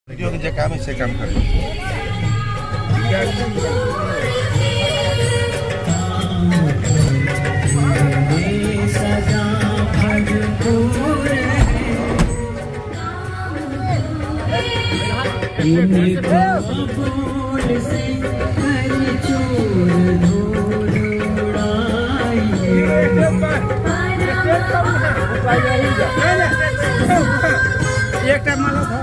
जो जो काम है से काम करें। एक टाइम माला था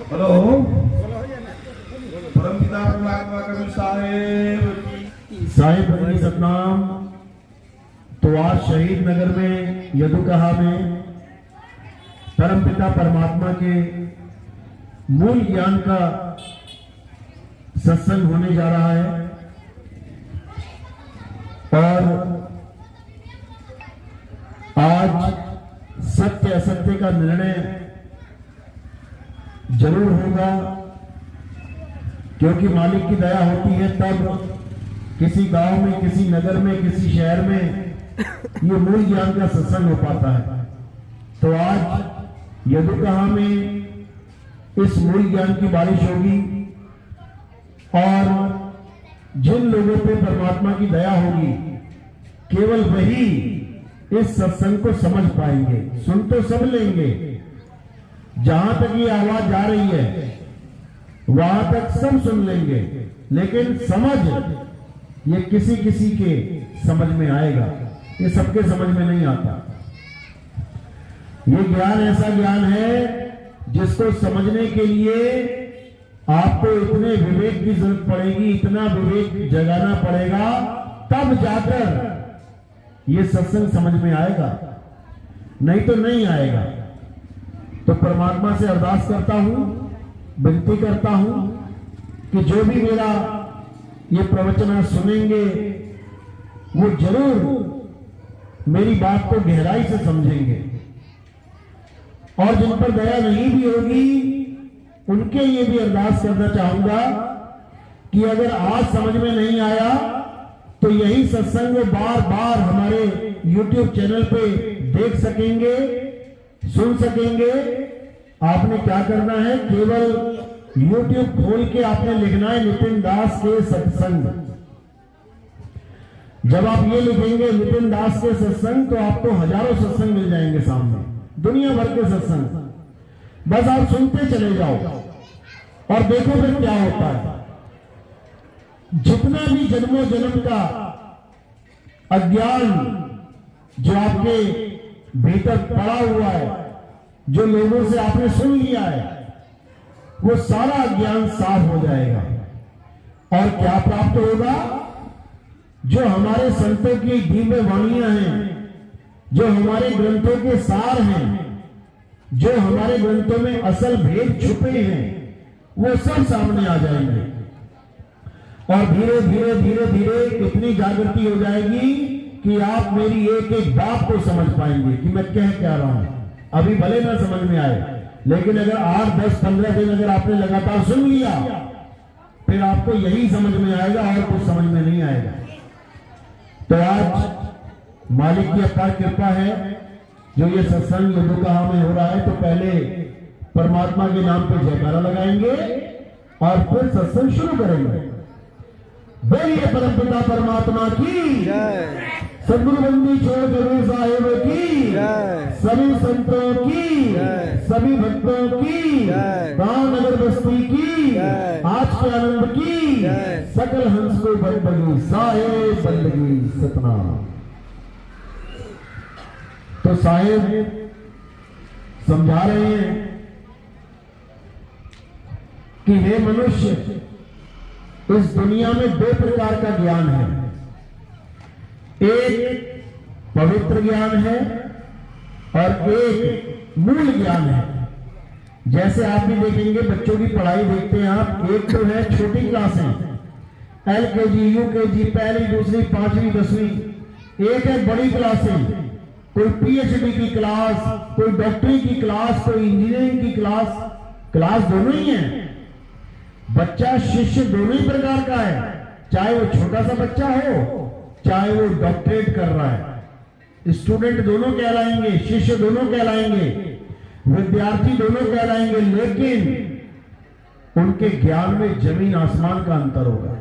हेलो परमपिता परमात्मा कबीर साहिब की सतनाम। तो आज शहीद नगर में यदुकहा में परमपिता परमात्मा के मूल ज्ञान का सत्संग होने जा रहा है और आज सत्य असत्य का निर्णय जरूर होगा, क्योंकि मालिक की दया होती है तब किसी गांव में, किसी नगर में, किसी शहर में ये मूल ज्ञान का सत्संग हो पाता है। तो आज यदुकहा में इस मूल ज्ञान की बारिश होगी और जिन लोगों पे परमात्मा की दया होगी केवल वही इस सत्संग को समझ पाएंगे। सुन तो सब लेंगे, जहां तक ये आवाज जा रही है वहां तक सब सुन लेंगे, लेकिन समझ ये किसी किसी के समझ में आएगा, ये सबके समझ में नहीं आता। ये ज्ञान ऐसा ज्ञान है जिसको समझने के लिए आपको इतने विवेक की जरूरत पड़ेगी, इतना विवेक जगाना पड़ेगा, तब जाकर ये सत्संग समझ में आएगा, नहीं तो नहीं आएगा। तो परमात्मा से अरदास करता हूं, विनती करता हूं कि जो भी मेरा ये प्रवचन सुनेंगे वो जरूर मेरी बात को गहराई से समझेंगे, और जिन पर दया नहीं भी होगी उनके लिए भी अरदास करना चाहूंगा कि अगर आज समझ में नहीं आया तो यही सत्संग वो बार बार हमारे YouTube चैनल पे देख सकेंगे, सुन सकेंगे। आपने क्या करना है, केवल YouTube खोल के आपने लिखना है नितिन दास के सत्संग। जब आप ये लिखेंगे नितिन दास के सत्संग तो आपको हजारों सत्संग मिल जाएंगे सामने, दुनिया भर के सत्संग। बस आप सुनते चले जाओ और देखो फिर क्या होता है। जितना भी जन्मों जन्म का अज्ञान जो आपके भीतर पड़ा हुआ है, जो लोगों से आपने सुन लिया है, वो सारा अज्ञान साफ हो जाएगा। और क्या प्राप्त होगा? जो हमारे संतों की दिव्य वाणियां हैं, जो हमारे ग्रंथों के सार हैं, जो हमारे ग्रंथों में असल भेद छुपे हैं, वो सब सामने आ जाएंगे। और धीरे धीरे धीरे धीरे इतनी जागृति हो जाएगी कि आप मेरी एक एक बात को समझ पाएंगे कि मैं कह क्या रहा हूं। अभी भले ना समझ में आए, लेकिन अगर 8, 10, 15 दिन अगर आपने लगातार सुन लिया, फिर आपको यही समझ में आएगा और कुछ समझ में नहीं आएगा। तो आज मालिक की अपार कृपा है, जो ये सत्संग यदुकहा में हो रहा है, तो पहले परमात्मा के नाम पे जयकारा लगाएंगे और फिर सत्संग शुरू करेंगे। बोलिए परमपिता परमात्मा की जय, सदगुरु बंदी छोड़ गुरु साहिब की जय, सभी संतों की जय, सभी भक्तों की जय, गांव नगर बस्ती की जय, आज के आनंद की जय, सकल हंस को बंदगी साहेब बंदगी सतनाम। तो साहेब समझा रहे हैं कि हे मनुष्य, इस दुनिया में 2 प्रकार का ज्ञान है। एक पवित्र ज्ञान है और एक मूल ज्ञान है। जैसे आप भी देखेंगे, बच्चों की पढ़ाई देखते हैं आप, एक तो है छोटी क्लासें, LKG, UKG, पहली, दूसरी, 5वीं, 10वीं। एक है बड़ी क्लासें, कोई PhD की क्लास, कोई डॉक्टरी की क्लास, कोई इंजीनियरिंग की क्लास दोनों ही है। बच्चा शिष्य दोनों ही प्रकार का है, चाहे वो छोटा सा बच्चा हो, चाहे वो डॉक्टरेट कर रहा है। स्टूडेंट दोनों कहलाएंगे, शिष्य दोनों कहलाएंगे, विद्यार्थी दोनों कहलाएंगे, लेकिन उनके ज्ञान में जमीन आसमान का अंतर होगा।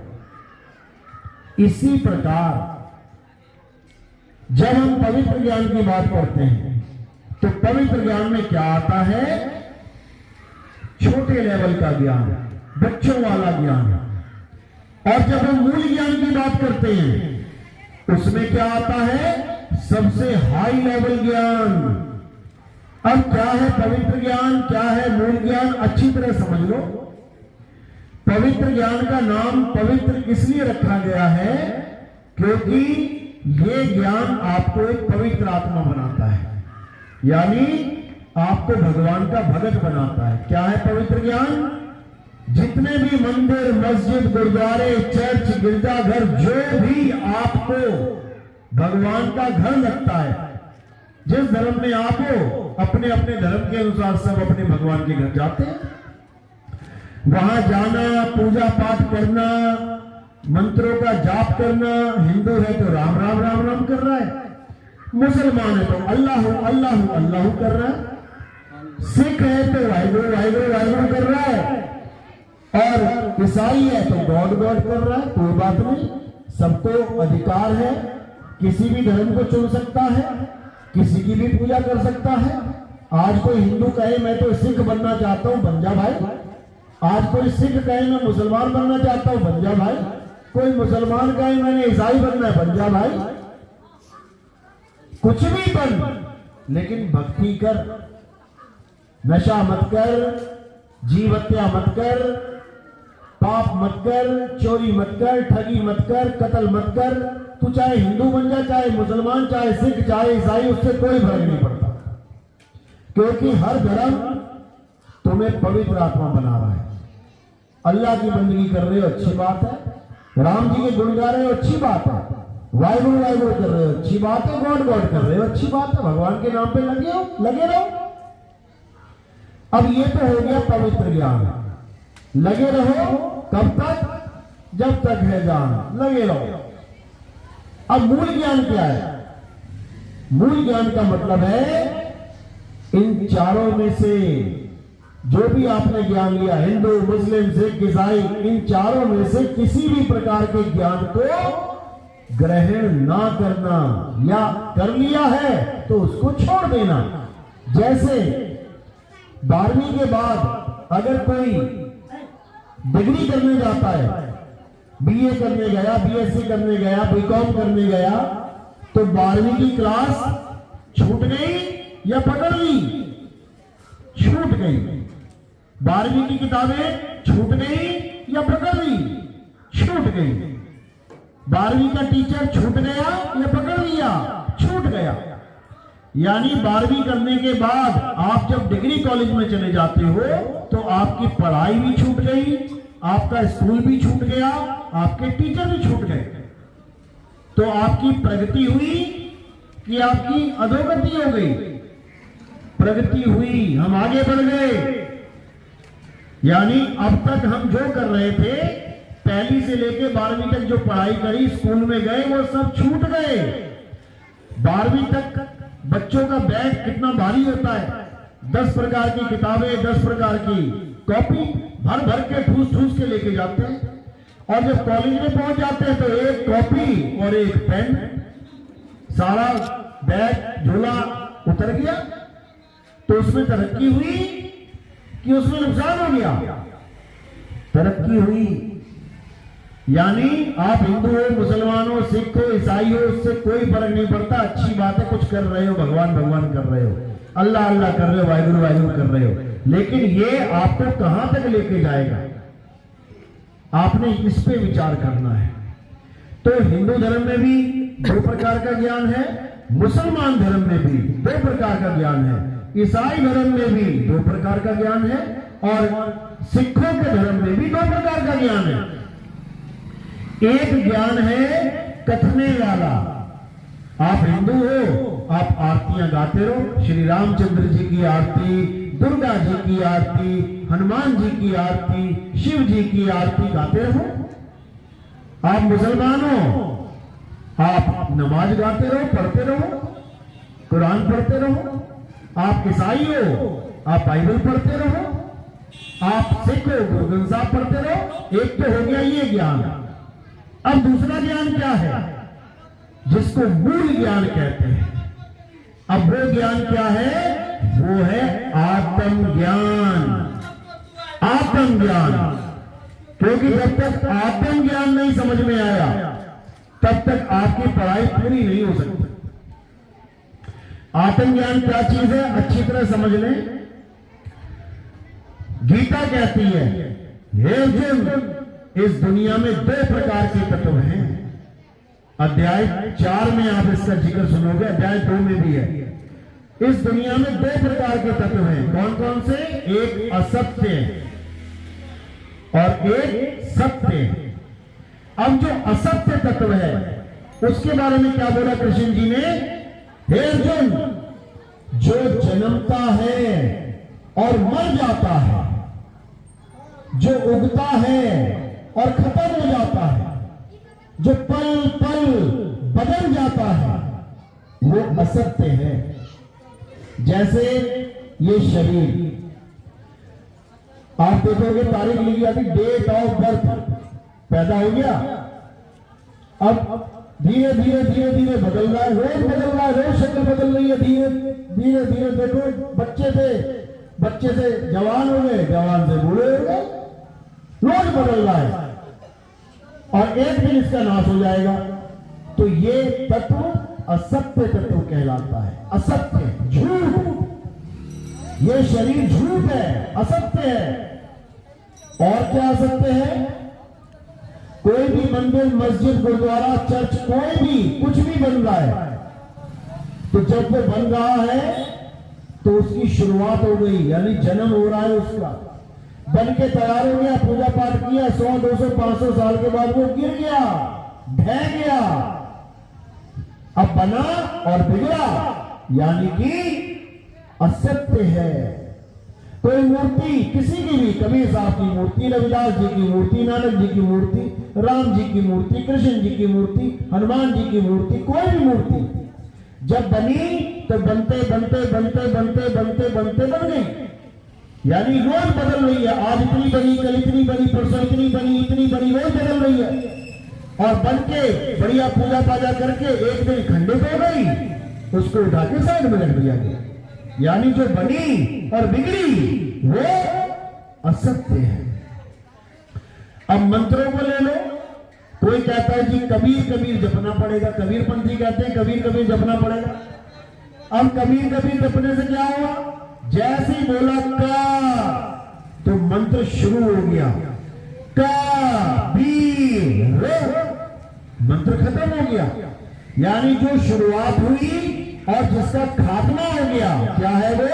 इसी प्रकार जब हम पवित्र ज्ञान की बात करते हैं, तो पवित्र ज्ञान में क्या आता है? छोटे लेवल का ज्ञान, बच्चों वाला ज्ञान। और जब हम मूल ज्ञान की बात करते हैं, उसमें क्या आता है? सबसे हाई लेवल ज्ञान। अब क्या है पवित्र ज्ञान, क्या है मूल ज्ञान, अच्छी तरह समझ लो। पवित्र ज्ञान का नाम पवित्र इसलिए रखा गया है क्योंकि ये ज्ञान आपको एक पवित्र आत्मा बनाता है, यानी आपको भगवान का भगत बनाता है। क्या है पवित्र ज्ञान? जितने भी मंदिर, मस्जिद, गुरुद्वारे, चर्च, गिरजाघर, जो भी आपको भगवान का घर लगता है, जिस धर्म में आप हो, अपने अपने धर्म के अनुसार सब अपने भगवान के घर जाते हैं। वहां जाना, पूजा पाठ करना, मंत्रों का जाप करना। हिंदू है तो राम राम राम राम कर रहा है, मुसलमान है तो अल्लाह अल्लाह अल्लाह कर रहा है, सिख है तो वाहिगुरु वाहिगुरु वाहिगुरु कर रहा है, और ईसाई है तो गॉड गॉड कर रहा है। कोई बात नहीं, सबको अधिकार है, किसी भी धर्म को चुन सकता है, किसी की भी पूजा कर सकता है। आज कोई हिंदू कहे मैं तो सिख बनना चाहता हूं, बन जा भाई। आज कोई सिख कहे मैं मुसलमान बनना चाहता हूं, बन जा भाई। कोई मुसलमान कहे मैंने ईसाई बनना है, बन जा भाई। कुछ भी बन, लेकिन भक्ति कर, नशा मत कर, जीव हत्या मत कर, पाप मत कर, चोरी मत कर, ठगी मत कर, कत्ल मत कर। तू चाहे हिंदू बन जा, चाहे मुसलमान, चाहे सिख, चाहे ईसाई, उससे कोई फर्क नहीं पड़ता, क्योंकि हर धर्म तुम्हें पवित्र आत्मा बना रहा है। अल्लाह की बंदगी कर रहे हो, अच्छी बात है। राम जी के गुण गा रहे हो, अच्छी बात है। वाहिगुरु वाहिगुरु कर रहे हो, अच्छी बात है। गॉड गॉड कर रहे हो, अच्छी बात है। भगवान के नाम पे लगे रहो। अब ये तो हो गया पवित्र ज्ञान। लगे रहो कब तक? जब तक है जान, लगे रहो। अब मूल ज्ञान क्या है? मूल ज्ञान का मतलब है इन चारों में से जो भी आपने ज्ञान लिया, हिंदू, मुस्लिम, सिख, ईसाई, इन चारों में से किसी भी प्रकार के ज्ञान को ग्रहण ना करना, या कर लिया है तो उसको छोड़ देना। जैसे 12वीं के बाद अगर कोई डिग्री करने जाता है बीए करने गया, बीएससी करने गया, बीकॉम करने गया, तो 12वीं की क्लास छूट गई या पकड़ ली? छूट गई। 12वीं की किताबें छूट गई या पकड़ ली? छूट गई। 12वीं का टीचर छूट गया या पकड़ लिया? छूट गया। यानी 12वीं करने के बाद आप जब डिग्री कॉलेज में चले जाते हो तो आपकी पढ़ाई भी छूट गई, आपका स्कूल भी छूट गया, आपके टीचर भी छूट गए। तो आपकी प्रगति हुई कि आपकी अधोगति हो गई? प्रगति हुई, हम आगे बढ़ गए। यानी अब तक हम जो कर रहे थे, पहली से लेकर 12वीं तक जो पढ़ाई करी, स्कूल में गए, वो सब छूट गए। 12वीं तक बच्चों का बैग कितना भारी होता है, 10 प्रकार की किताबें, 10 प्रकार की कॉपी भर भर के ठूस ठूस के लेके जाते हैं। और जब कॉलेज में पहुंच जाते हैं तो एक कॉपी और एक पेन, सारा बैग झोला उतर गया। तो उसमें तरक्की हुई कि उसमें नुकसान हो गया? तरक्की हुई। यानी आप हिंदू हो, मुसलमान हो, सिख हो, ईसाई हो, उससे कोई फर्क नहीं पड़ता। अच्छी बात है, कुछ कर रहे हो, भगवान भगवान कर रहे हो, अल्लाह अल्लाह कर रहे हो, वाहिगुरु वाहिगुरु कर रहे हो, लेकिन ये आपको कहां तक लेके जाएगा, आपने इस पे विचार करना है। तो हिंदू धर्म में भी 2 प्रकार का ज्ञान है, मुसलमान धर्म में भी 2 प्रकार का ज्ञान है, ईसाई धर्म में भी 2 प्रकार का ज्ञान है, और सिखों के धर्म में भी 2 प्रकार का ज्ञान है। एक ज्ञान है कथने वाला। आप हिंदू हो, आप आरतियां गाते रहो, श्री रामचंद्र जी की आरती, दुर्गा जी की आरती, हनुमान जी की आरती, शिव जी की आरती गाते रहो। आप मुसलमान हो, आप नमाज गाते रहो, पढ़ते रहो, कुरान पढ़ते रहो। आप ईसाई हो, आप बाइबल पढ़ते रहो। आप सिख हो, गुरु ग्रंथ साहब पढ़ते रहो। एक तो हो गया ये ज्ञान। अब दूसरा ज्ञान क्या है, जिसको मूल ज्ञान कहते हैं। अब वो ज्ञान क्या है? वो है आत्मज्ञान। आत्मज्ञान, क्योंकि जब तक आत्मज्ञान नहीं समझ में आया तब तक आपकी पढ़ाई पूरी नहीं हो सकती। आत्मज्ञान क्या चीज है, अच्छी तरह समझ लें। गीता कहती है, हे अर्जुन, इस दुनिया में 2 प्रकार के तत्व हैं। अध्याय 4 में आप इसका जिक्र सुनोगे, अध्याय 2 में भी है। इस दुनिया में 2 प्रकार के तत्व हैं। कौन कौन से? एक असत्य और एक सत्य। अब जो असत्य तत्व है उसके बारे में क्या बोला कृष्ण जी ने? हे अर्जुन, जो जन्मता है और मर जाता है, जो उगता है और खत्म हो जाता है, जो पल पल बदल जाता है, वो असत्य है। जैसे ये शरीर, आप देखोगे तारीख लिखी जाती, डेट ऑफ बर्थ, पैदा हो गया, अब धीरे धीरे धीरे धीरे बदल रहा है, रोज बदल रहा है, रोज शक्ल बदल रही है, धीरे धीरे धीरे। देखो बच्चे से जवान हो गए, जवान से बूढ़े हो गए, रोज बदल रहा है, और एक दिन इसका नाश हो जाएगा। तो ये तत्व असत्य तत्व कहलाता है। असत्य, झूठ। ये शरीर झूठ है, असत्य है। और क्या असत्य है? कोई भी मंदिर, मस्जिद, गुरुद्वारा, चर्च, कोई भी कुछ भी बन रहा है, तो जब वो बन रहा है तो उसकी शुरुआत हो गई, यानी जन्म हो रहा है उसका। बन के तैयार हो गया, पूजा पाठ किया, 100, 200, 500 साल के बाद वो गिर गया, ढह गया, अब बना और बिगड़ा, यानी कि असत्य है। कोई मूर्ति किसी की भी, कबीर साहब की मूर्ति, रविदास जी की मूर्ति, नानक जी की मूर्ति, राम जी की मूर्ति, कृष्ण जी की मूर्ति, हनुमान जी की मूर्ति, कोई भी मूर्ति जब बनी तो बनते बनते बनते बनते बनते बनते बन गई, यानी रोज बदल रही है। आज इतनी बनी, कल इतनी बनी, परसों इतनी बनी, इतनी बनी, रोज बदल रही है। और बन के बढ़िया पूजा पाजा करके एक दिन खंडित हो गई, उसको उठा के साइड में रख दिया गया। यानी जो बनी और बिगड़ी वो असत्य है। अब मंत्रों को ले लो, कोई कहता है जी कबीर कबीर जपना पड़ेगा, कबीरपंथी कहते हैं कबीर कबीर जपना पड़ेगा। अब कबीर कबीर जपने से क्या हुआ, जैसे ही बोला का तो मंत्र शुरू हो गया, कबीर, मंत्र खत्म हो गया। यानी जो शुरुआत हुई और जिसका खात्मा हो गया, क्या है वो,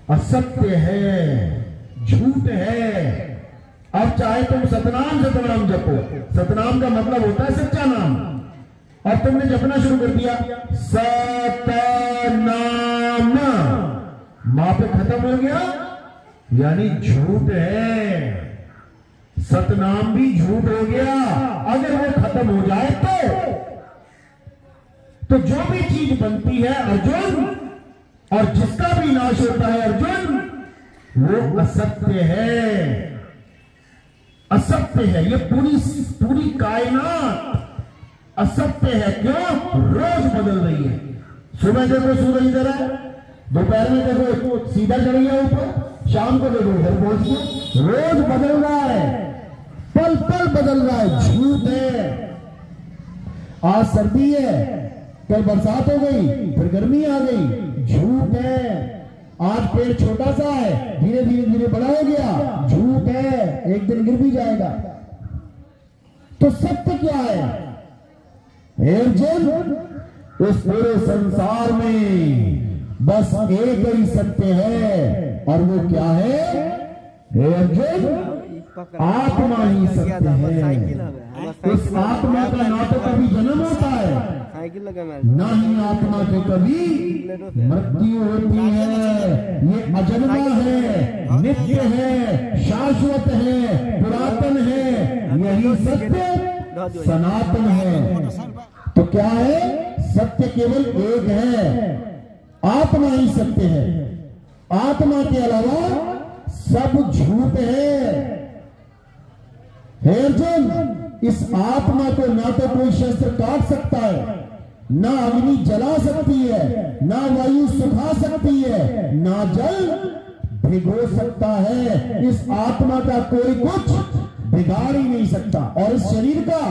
असत्य है, झूठ है। अब चाहे तुम सतनाम सतनाम जपो, सतनाम का मतलब होता है सच्चा नाम, और तुमने जपना शुरू कर दिया सतनाम, मां पे खत्म हो गया, यानी झूठ है। सतनाम भी झूठ हो गया। अगर वो खत्म हो जाए तो जो भी चीज बनती है अर्जुन, और जिसका भी नाश होता है अर्जुन, वो असत्य है, असत्य है। ये पूरी कायनात असत्य है। क्यों, रोज बदल रही है। सुबह देखो सूरज इधर है, दोपहर में देखो सीधा चढ़ गया ऊपर, शाम को देखो घर पहुंच गया। रोज बदल रहा है, पल पल बदल रहा है, झूठ है। आज सर्दी है, कल बरसात हो गई, फिर गर्मी आ गई, झूठ है। आज पेड़ छोटा सा है, धीरे धीरे धीरे बड़ा हो गया, झूठ है, एक दिन गिर भी जाएगा। तो सत्य क्या है, हे अर्जुन, इस पूरे संसार में बस एक ही सत्य है, और वो क्या है, हे अर्जुन, आत्मा ही सत्य है। इस आत्मा का ना तो कभी जन्म होता है, ना ही आत्मा की कभी मृत्यु होती है। ये अजन्मा है, नित्य है, शाश्वत है, पुरातन है, यही सत्य सनातन है। तो क्या है, सत्य केवल एक है, आत्मा ही सत्य है। आत्मा के अलावा सब झूठ है। हे अर्जुन, इस आत्मा को ना तो कोई शस्त्र काट सकता है, ना अग्नि जला सकती है, ना वायु सुखा सकती है, ना जल भिगो सकता है। इस आत्मा का कोई कुछ बिगाड़ ही नहीं सकता। और इस शरीर का,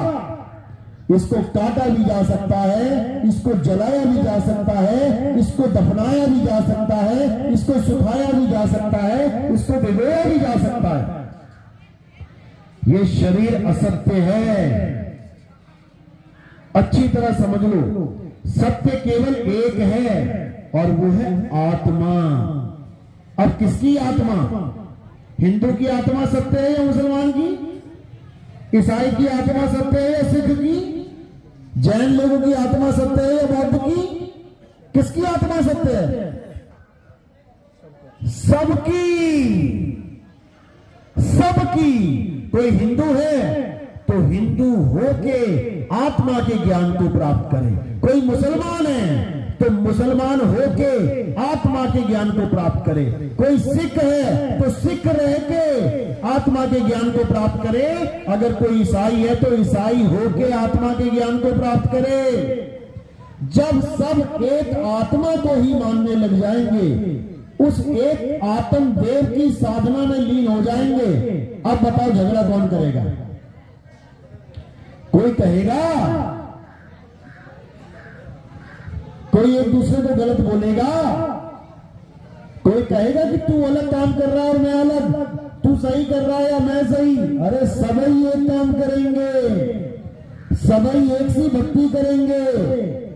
इसको काटा भी जा सकता है, इसको जलाया भी जा सकता है, इसको दफनाया भी जा सकता है, इसको सुखाया भी जा सकता है, इसको भिगोया भी जा सकता है। ये शरीर असत्य है, अच्छी तरह समझ लो। सत्य केवल एक है, और वो है आत्मा। अब किसकी आत्मा, हिंदू की आत्मा सत्य है या मुसलमान की, ईसाई की आत्मा सत्य है या सिख की, जैन लोगों की आत्मा सत्य है या बौद्ध की, किसकी आत्मा सत्य है, सबकी, सबकी। कोई हिंदू है तो हिंदू होके आत्मा के ज्ञान को प्राप्त करे, कोई मुसलमान है तो मुसलमान होके आत्मा के ज्ञान को प्राप्त करे, कोई सिख है तो सिख रह के आत्मा के ज्ञान को प्राप्त करे, अगर कोई ईसाई है तो ईसाई होके आत्मा के ज्ञान को प्राप्त करे। जब सब एक आत्मा को ही मानने लग जाएंगे, उस एक आत्म देव की साधना में लीन हो जाएंगे, अब बताओ झगड़ा कौन करेगा? कोई कहेगा, कोई एक दूसरे को गलत बोलेगा, कोई कहेगा कि तू अलग काम कर रहा है और मैं अलग, तू सही कर रहा है या मैं सही। अरे सभी एक काम करेंगे, सभी एक सी भक्ति करेंगे,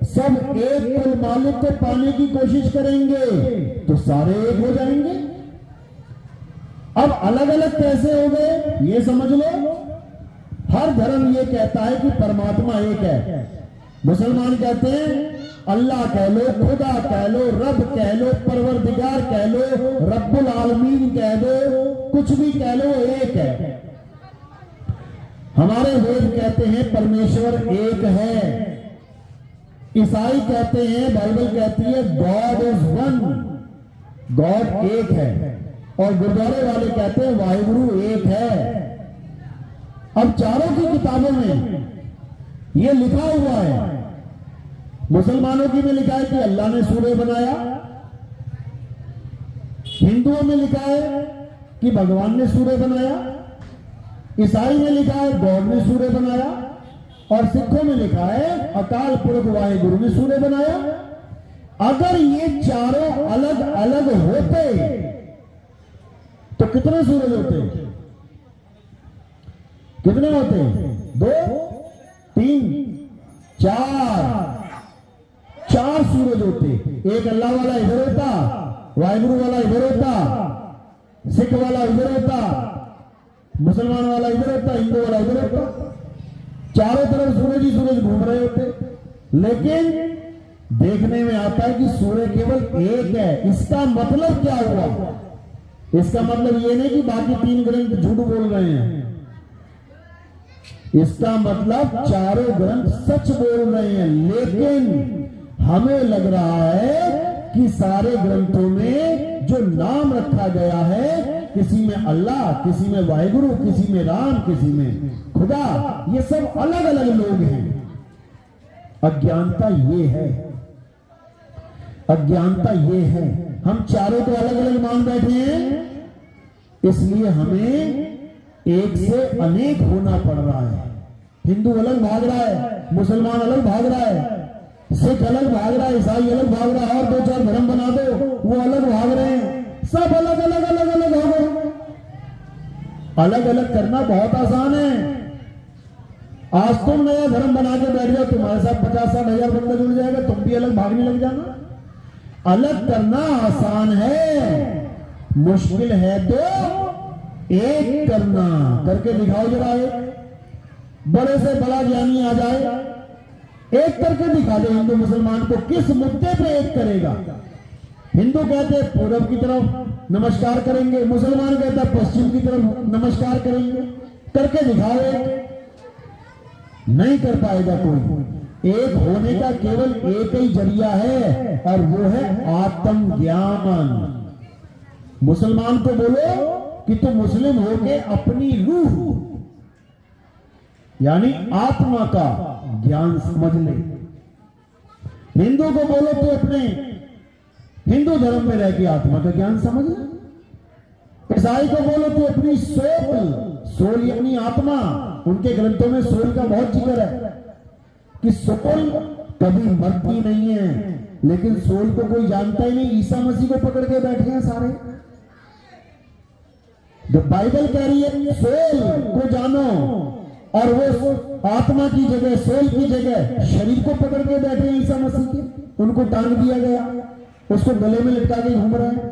सब एक कुल मालिक को पाने की कोशिश करेंगे, तो सारे एक हो जाएंगे। अब अलग अलग कैसे हो गए ये समझ लो। हर धर्म ये कहता है कि परमात्मा एक है। मुसलमान कहते हैं अल्लाह कह लो, खुदा कह लो, रब कह लो, परवरदिगार कह लो, रब्बुल आलमीन कह दो, कुछ भी कह लो, एक है। हमारे वेद कहते हैं परमेश्वर एक है। ईसाई कहते हैं, बाइबल कहती है गॉड इज वन, गॉड एक है। और गुरुद्वारे वाले कहते हैं वाहिगुरु एक है। अब चारों की किताबों में यह लिखा हुआ है। मुसलमानों की में लिखा है कि अल्लाह ने सूर्य बनाया, हिंदुओं में लिखा है कि भगवान ने सूर्य बनाया, ईसाई में लिखा है गॉड ने सूर्य बनाया, और सिखों में लिखा है अकाल पुरख वाहिगुरु ने सूर्य बनाया। अगर ये चारों अलग अलग होते तो कितने सूरज होते? कितने होते? 2, 3, 4 सूरज होते। एक अल्लाह वाला इधर होता, वाहिगुरु वाला इधर होता, सिख वाला इधर होता, मुसलमान वाला इधर होता, हिंदू वाला इधर होता। चारों तरफ सूरज ही सूरज घूम रहे होते। लेकिन देखने में आता है कि सूर्य केवल एक है। इसका मतलब क्या हुआ? इसका मतलब ये नहीं कि बाकी 3 ग्रंथ झूठ बोल रहे हैं। इसका मतलब चारों ग्रंथ सच बोल रहे हैं, लेकिन हमें लग रहा है कि सारे ग्रंथों में जो नाम रखा गया है, किसी में अल्लाह, किसी में वाहिगुरु, किसी में राम, किसी में खुदा, ये सब अलग अलग लोग हैं। अज्ञानता ये है, अज्ञानता ये है। हम चारों को अलग अलग मान बैठे हैं, इसलिए हमें एक से अनेक होना पड़ रहा है। हिंदू अलग भाग रहा है, मुसलमान अलग भाग रहा है, सिख अलग भाग रहा है, ईसाई अलग भाग रहा है, और 2-4 धर्म बना दो वो अलग भाग रहे हैं। सब अलग अलग अलग अलग हो गए। अलग अलग करना बहुत आसान है। आज तुम नया धर्म बना के बैठ जाओ, तुम्हारे साथ 50-60 हजार बंदा जुड़ जाएगा, तुम भी अलग भागने लग जाना। अलग करना आसान है, मुश्किल है तो एक करना। करके दिखाओ जरा, बड़े से बड़ा ज्ञानी आ जाए, एक करके दिखा दे हिंदू मुसलमान को। किस मुद्दे पे एक करेगा? हिंदू कहते हैं पूरब की तरफ नमस्कार करेंगे, मुसलमान कहता है पश्चिम की तरफ नमस्कार करेंगे। करके दिखाओ एक। नहीं कर पाएगा कोई। एक होने का केवल एक ही जरिया है, और वो है आत्मज्ञान। मुसलमान को बोलो कि तुम मुस्लिम होके अपनी रूह यानी आत्मा का ज्ञान समझ ले। हिंदू को बोलो तो अपने हिंदू धर्म में रह के आत्मा का ज्ञान समझ ले। ईसाई को बोलो तो अपनी सोल यानी आत्मा, उनके ग्रंथों में सोल का बहुत जिक्र है कि सोल कभी मरती नहीं है, लेकिन सोल को कोई जानता ही नहीं। ईसा मसीह को पकड़ के बैठे हैं सारे। द बाइबल कह रही है सोल को जानो, और वो आत्मा की जगह, सोल की जगह शरीर को पकड़ के बैठे हैं ईसा मसीह के। उनको टांग दिया गया, उसको गले में लटका के घूम रहे हैं।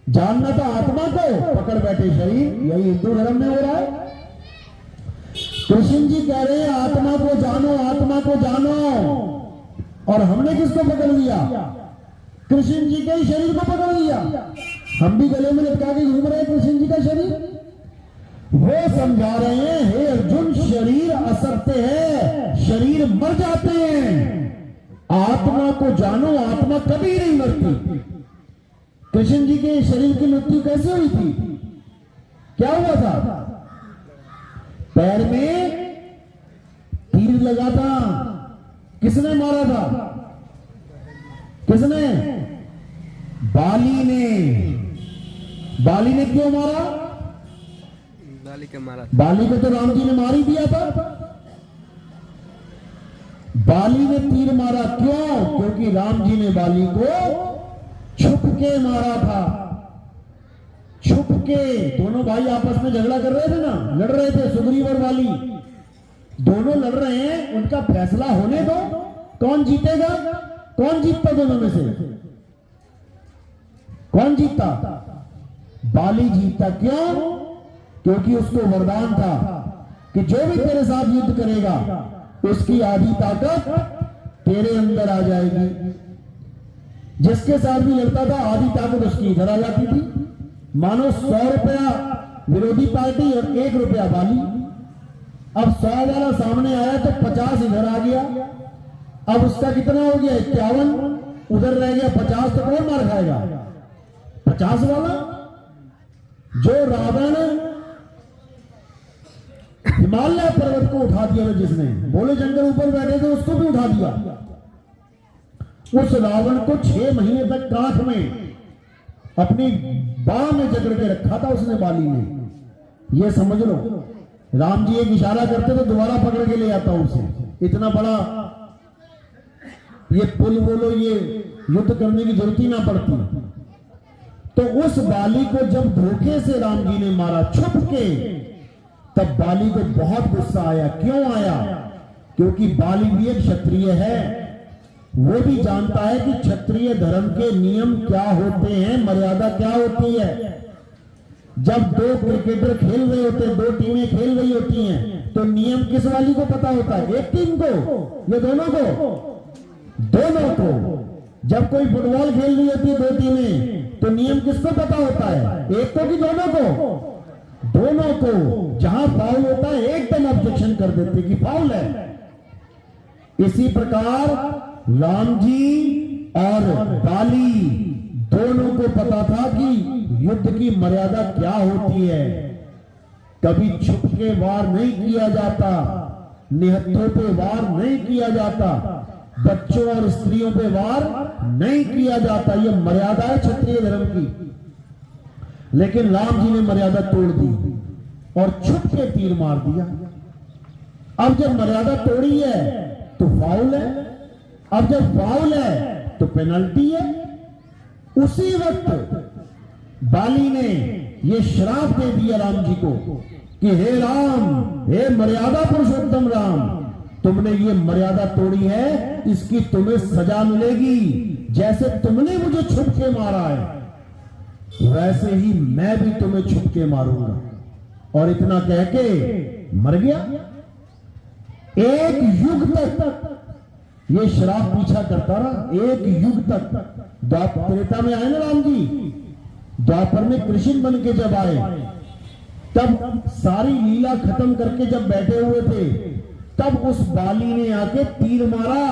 जानना था आत्मा को, पकड़ बैठे शरीर। यही हिंदू धर्म में हो रहा है। कृष्ण जी कह रहे हैं आत्मा को जानो, आत्मा को जानो, और हमने किसको पकड़ लिया? कृष्ण जी के ही शरीर को पकड़ लिया। हम भी गले में लटका के घूम रहे हैं कृष्ण जी का शरीर। वो समझा रहे हैं, हे अर्जुन, शरीर असत्य है, शरीर मर जाते हैं। आत्मा को जानो, आत्मा कभी नहीं मरती। कृष्ण जी के शरीर की मृत्यु कैसे हुई थी? क्या हुआ था? पैर में तीर लगा था। किसने मारा था? किसने? बाली ने। बाली ने क्यों मारा? बाली को तो राम जी ने मार ही दिया था। बाली ने तीर मारा क्यों? क्योंकि राम जी ने बाली को छुप के मारा था। छुप के। दोनों भाई आपस में झगड़ा कर रहे थे ना, लड़ रहे थे, सुग्रीव और बाली दोनों लड़ रहे हैं। उनका फैसला होने दो, कौन जीतेगा? कौन जीतता दोनों में से? कौन जीतता? बाली जीतता। क्यों? क्योंकि उसको वरदान था कि जो भी तेरे साथ युद्ध करेगा उसकी आधी ताकत तेरे अंदर आ जाएगी। जिसके साथ भी लड़ता था आधी ताकत उसकी इधर आ जाती थी। मानो 100 रुपया विरोधी पार्टी और 1 रुपया बाली। अब 100 वाला सामने आया तो 50 इधर आ गया। अब उसका कितना हो गया? 51 उधर रह गया। 50 तो कौन मार खाएगा? 50 वाला। जो रावण हिमालय पर्वत को उठा दिया था, जिसने बोले जंगल ऊपर बैठे थे उसको भी उठा दिया। उस रावण को 6 महीने तक काठ में अपनी बाह में जकड़ के रखा था उसने, बाली ने। ये समझ लो, राम जी एक इशारा करते तो दोबारा पकड़ के ले आता हूं उसे। इतना बड़ा ये पुल बोलो, ये युद्ध करने की जरूरत ही ना पड़ती। तो उस बाली को जब धोखे से राम जी ने मारा छुप के, तब बाली को बहुत गुस्सा आया। क्यों आया? क्योंकि बाली भी एक क्षत्रिय है, वो भी जानता है कि क्षत्रिय धर्म के नियम क्या होते हैं, मर्यादा क्या होती है। जब दो क्रिकेटर खेल रहे होते हैं, दो टीमें खेल रही होती हैं, तो नियम किस वाली को पता होता है? एक टीम को या दोनों को? दोनों को। जब कोई फुटबॉल खेल रही होती है दो टीमें, तो नियम किसको पता होता है? एक को कि दोनों को? दोनों को। जहां फाउल होता है एकदम ऑब्जेक्शन कर देते कि फाउल है। इसी प्रकार राम जी और बाली दोनों को पता था कि युद्ध की मर्यादा क्या होती है। कभी छुप के वार नहीं किया जाता, निहत्थों पे वार नहीं किया जाता, बच्चों और स्त्रियों पे वार नहीं किया जाता। यह मर्यादा है क्षत्रिय धर्म की। लेकिन राम जी ने मर्यादा तोड़ दी और छुप के तीर मार दिया। अब जब मर्यादा तोड़ी है तो फाउल है, अब जब फाउल है तो पेनल्टी है। उसी वक्त बाली ने यह श्राप दे दिया राम जी को कि हे राम, हे मर्यादा पुरुषोत्तम राम, तुमने ये मर्यादा तोड़ी है, इसकी तुम्हें सजा मिलेगी। जैसे तुमने मुझे छुप के मारा है, वैसे ही मैं भी तुम्हें छुप के मारूंगा। और इतना कह के मर गया। एक युग तक ये श्राप पीछा करता रहा, एक युग तक। त्रेता में आए ना राम जी, द्वापर में कृष्ण बन के जब आए, तब सारी लीला खत्म करके जब बैठे हुए थे, तब उस बाली ने आके तीर मारा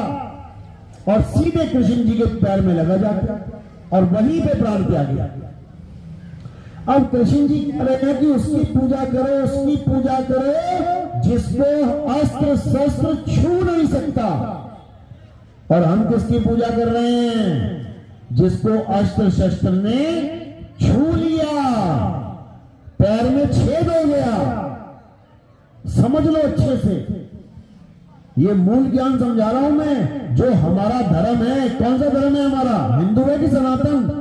और सीधे कृष्ण जी के पैर में लगा जाता और वहीं पे प्राण त्याग गया। अब कृष्ण जी कह रहे हैं कि उसकी पूजा करो, उसकी पूजा करो जिसको अस्त्र शस्त्र छू नहीं सकता। और हम किसकी पूजा कर रहे हैं? जिसको अस्त्र शस्त्र ने छू लिया, पैर में छेद हो गया। समझ लो अच्छे से, ये मूल ज्ञान समझा रहा हूं मैं। जो हमारा धर्म है, कौन सा धर्म है हमारा? हिंदू है कि सनातन?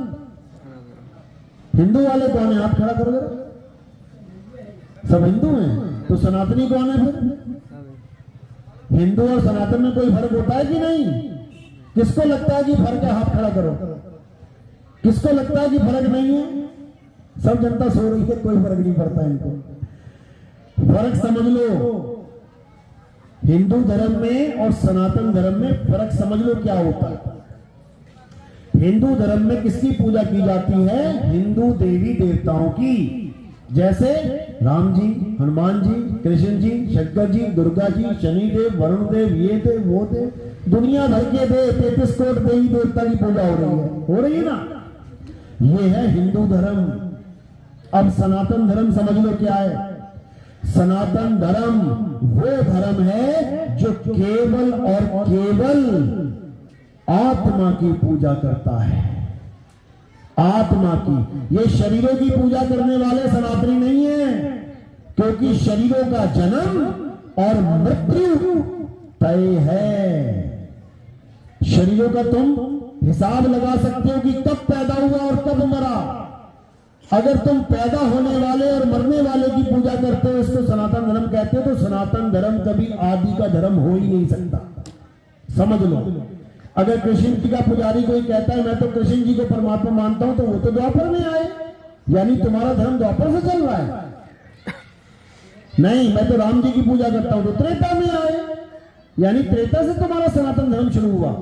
हिंदू वाले कौन है? हाथ खड़ा करो जरा। सब हिंदू हैं, तो सनातनी कौन है फिर? हिंदू और सनातन में कोई फर्क होता है कि नहीं? किसको लगता है कि फर्क है? हाथ खड़ा करो। किसको लगता है कि फर्क नहीं है? सब जनता सो रही है, कोई फर्क नहीं पड़ता इनको। फर्क समझ लो, हिंदू धर्म में और सनातन धर्म में फर्क समझ लो क्या होता है। हिंदू धर्म में किसकी पूजा की जाती है? हिंदू देवी देवताओं की। जैसे राम जी, हनुमान जी, कृष्ण जी, शंकर जी, दुर्गा जी, शनिदेव, वरुण देव, ये देव, वो देव, दुनिया भर के देव, 33 करोड़ देवी देवता की पूजा हो रही है ना। ये है हिंदू धर्म। अब सनातन धर्म समझ लो क्या है। सनातन धर्म वो धर्म है जो केवल और केवल आत्मा की पूजा करता है। आत्मा की। ये शरीरों की पूजा करने वाले सनातनी नहीं है, क्योंकि शरीरों का जन्म और मृत्यु तय है। शरीरों का तुम हिसाब लगा सकते हो कि कब पैदा हुआ और कब मरा। अगर तुम पैदा होने वाले और मरने वाले की पूजा करते हो, इसको सनातन धर्म कहते हो, तो सनातन धर्म कभी आदि का धर्म हो ही नहीं सकता। समझ लो। अगर कृष्ण जी का पुजारी कोई कहता है मैं तो कृष्ण जी को परमात्मा मानता हूं, तो वो तो द्वापर में आए, यानी तुम्हारा धर्म द्वापर से चल रहा है। नहीं, मैं तो राम जी की पूजा करता हूं, तो त्रेता में आए, यानी त्रेता से तुम्हारा सनातन धर्म शुरू हुआ।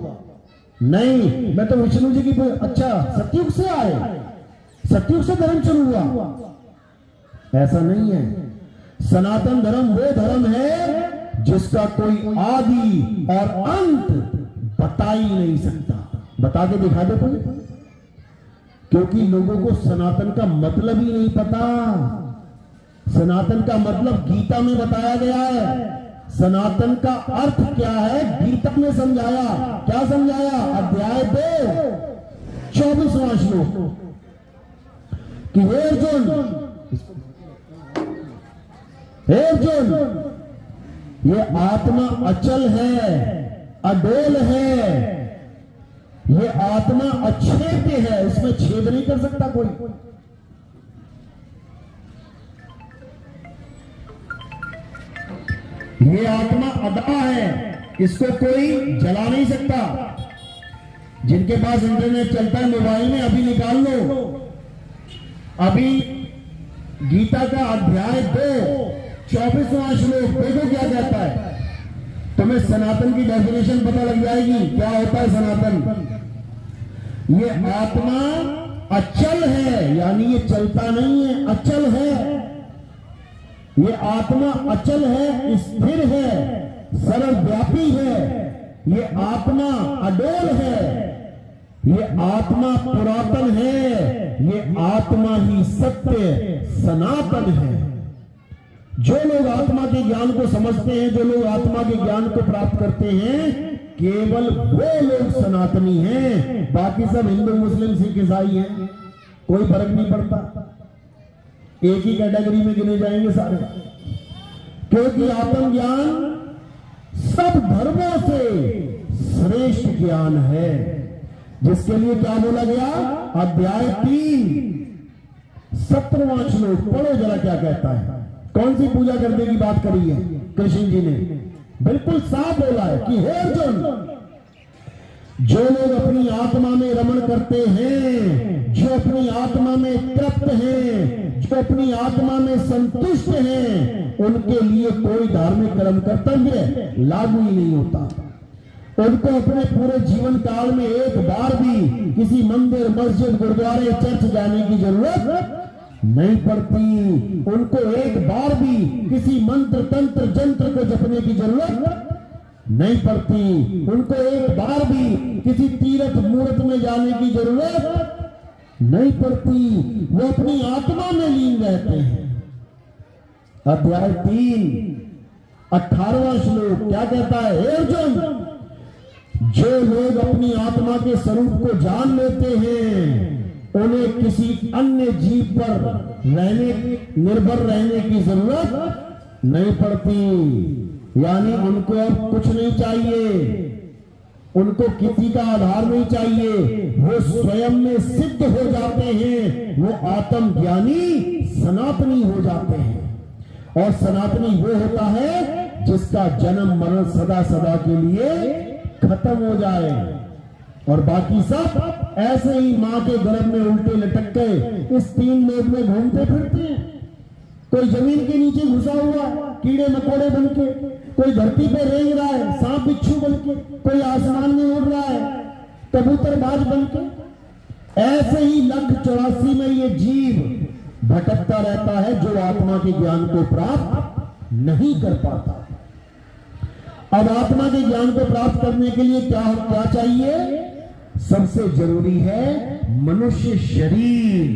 नहीं, मैं तो विष्णु जी की अच्छा सतयुग से आए, सतयुग से धर्म शुरू हुआ। ऐसा नहीं है। सनातन धर्म वो धर्म है जिसका कोई आदि और अंत बता ही नहीं सकता। बता के दिखा दे कोई। क्योंकि लोगों को सनातन का मतलब ही नहीं पता। सनातन का मतलब गीता में बताया गया है। सनातन का अर्थ क्या है गीता में समझाया। क्या समझाया? अध्याय 2 24वां श्लोक कि हे अर्जुन, हे अर्जुन, ये आत्मा अचल है, अडोल है, ये आत्मा अछेद्य है, इसमें छेद नहीं कर सकता कोई। ये आत्मा अदा है, इसको कोई जला नहीं सकता। जिनके पास इंटरनेट चलता है मोबाइल में, अभी निकाल लो, अभी गीता का अध्याय 2 24वां श्लोक देखो क्या कहता है। तुम्हें सनातन की डेफिनेशन पता लग जाएगी क्या होता है सनातन। ये आत्मा अचल है, यानी ये चलता नहीं है, अचल है। ये आत्मा अचल है, स्थिर है, सर्वव्यापी है। ये आत्मा अडोल है, ये आत्मा पुरातन है, ये आत्मा ही सत्य सनातन है। जो लोग आत्मा के ज्ञान को समझते हैं, जो लोग आत्मा के ज्ञान को प्राप्त करते हैं, केवल वो लोग सनातनी हैं। बाकी सब हिंदू मुस्लिम सिख ईसाई हैं, कोई फर्क नहीं पड़ता, एक ही कैटेगरी में गिने जाएंगे सारे। क्योंकि आत्मज्ञान सब धर्मों से श्रेष्ठ ज्ञान है, जिसके लिए क्या बोला गया। अध्याय 3 17वां श्लोक पढ़ो जरा क्या कहता है। कौन सी पूजा करने की बात करी है कृष्ण जी ने, बिल्कुल साफ बोला है कि हे अर्जुन, जो लोग अपनी आत्मा में रमण करते हैं, जो अपनी आत्मा में तृप्त हैं, जो अपनी आत्मा में संतुष्ट हैं, उनके लिए कोई धार्मिक कर्म कर्तव्य लागू ही नहीं होता। उनको अपने पूरे जीवन काल में एक बार भी किसी मंदिर, मस्जिद, गुरुद्वारे, चर्च जाने की जरूरत नहीं पड़ती। उनको एक बार भी किसी मंत्र, तंत्र, जंत्र को जपने की जरूरत नहीं पड़ती। उनको एक बार भी किसी तीर्थ मूर्त में जाने की जरूरत नहीं पड़ती। वो अपनी आत्मा में लीन रहते हैं। अध्याय 3 18वां श्लोक क्या कहता है। हे अर्जुन, जो लोग अपनी आत्मा के स्वरूप को जान लेते हैं, उन्हें किसी अन्य जीव पर निर्भर रहने की जरूरत नहीं पड़ती। यानी उनको अब कुछ नहीं चाहिए, उनको किसी का आधार नहीं चाहिए, वो स्वयं में सिद्ध हो जाते हैं। वो आत्मज्ञानी सनातनी हो जाते हैं। और सनातनी वो होता है जिसका जन्म मरण सदा सदा के लिए खत्म हो जाए, और बाकी सब ऐसे ही मां के गर्भ में उल्टे लटक के इस 3 लोक में घूमते फिरते हैं। कोई जमीन के नीचे घुसा हुआ कीड़े मकोड़े बन के, कोई धरती पर रेंग रहा है सांप बिच्छू बन के, कोई आसमान में उड़ रहा है कबूतरबाज बन के। ऐसे ही 1,84 में ये जीव भटकता रहता है, जो आत्मा के ज्ञान को प्राप्त नहीं कर पाता। अब आत्मा के ज्ञान को प्राप्त करने के लिए क्या चाहिए। सबसे जरूरी है मनुष्य शरीर।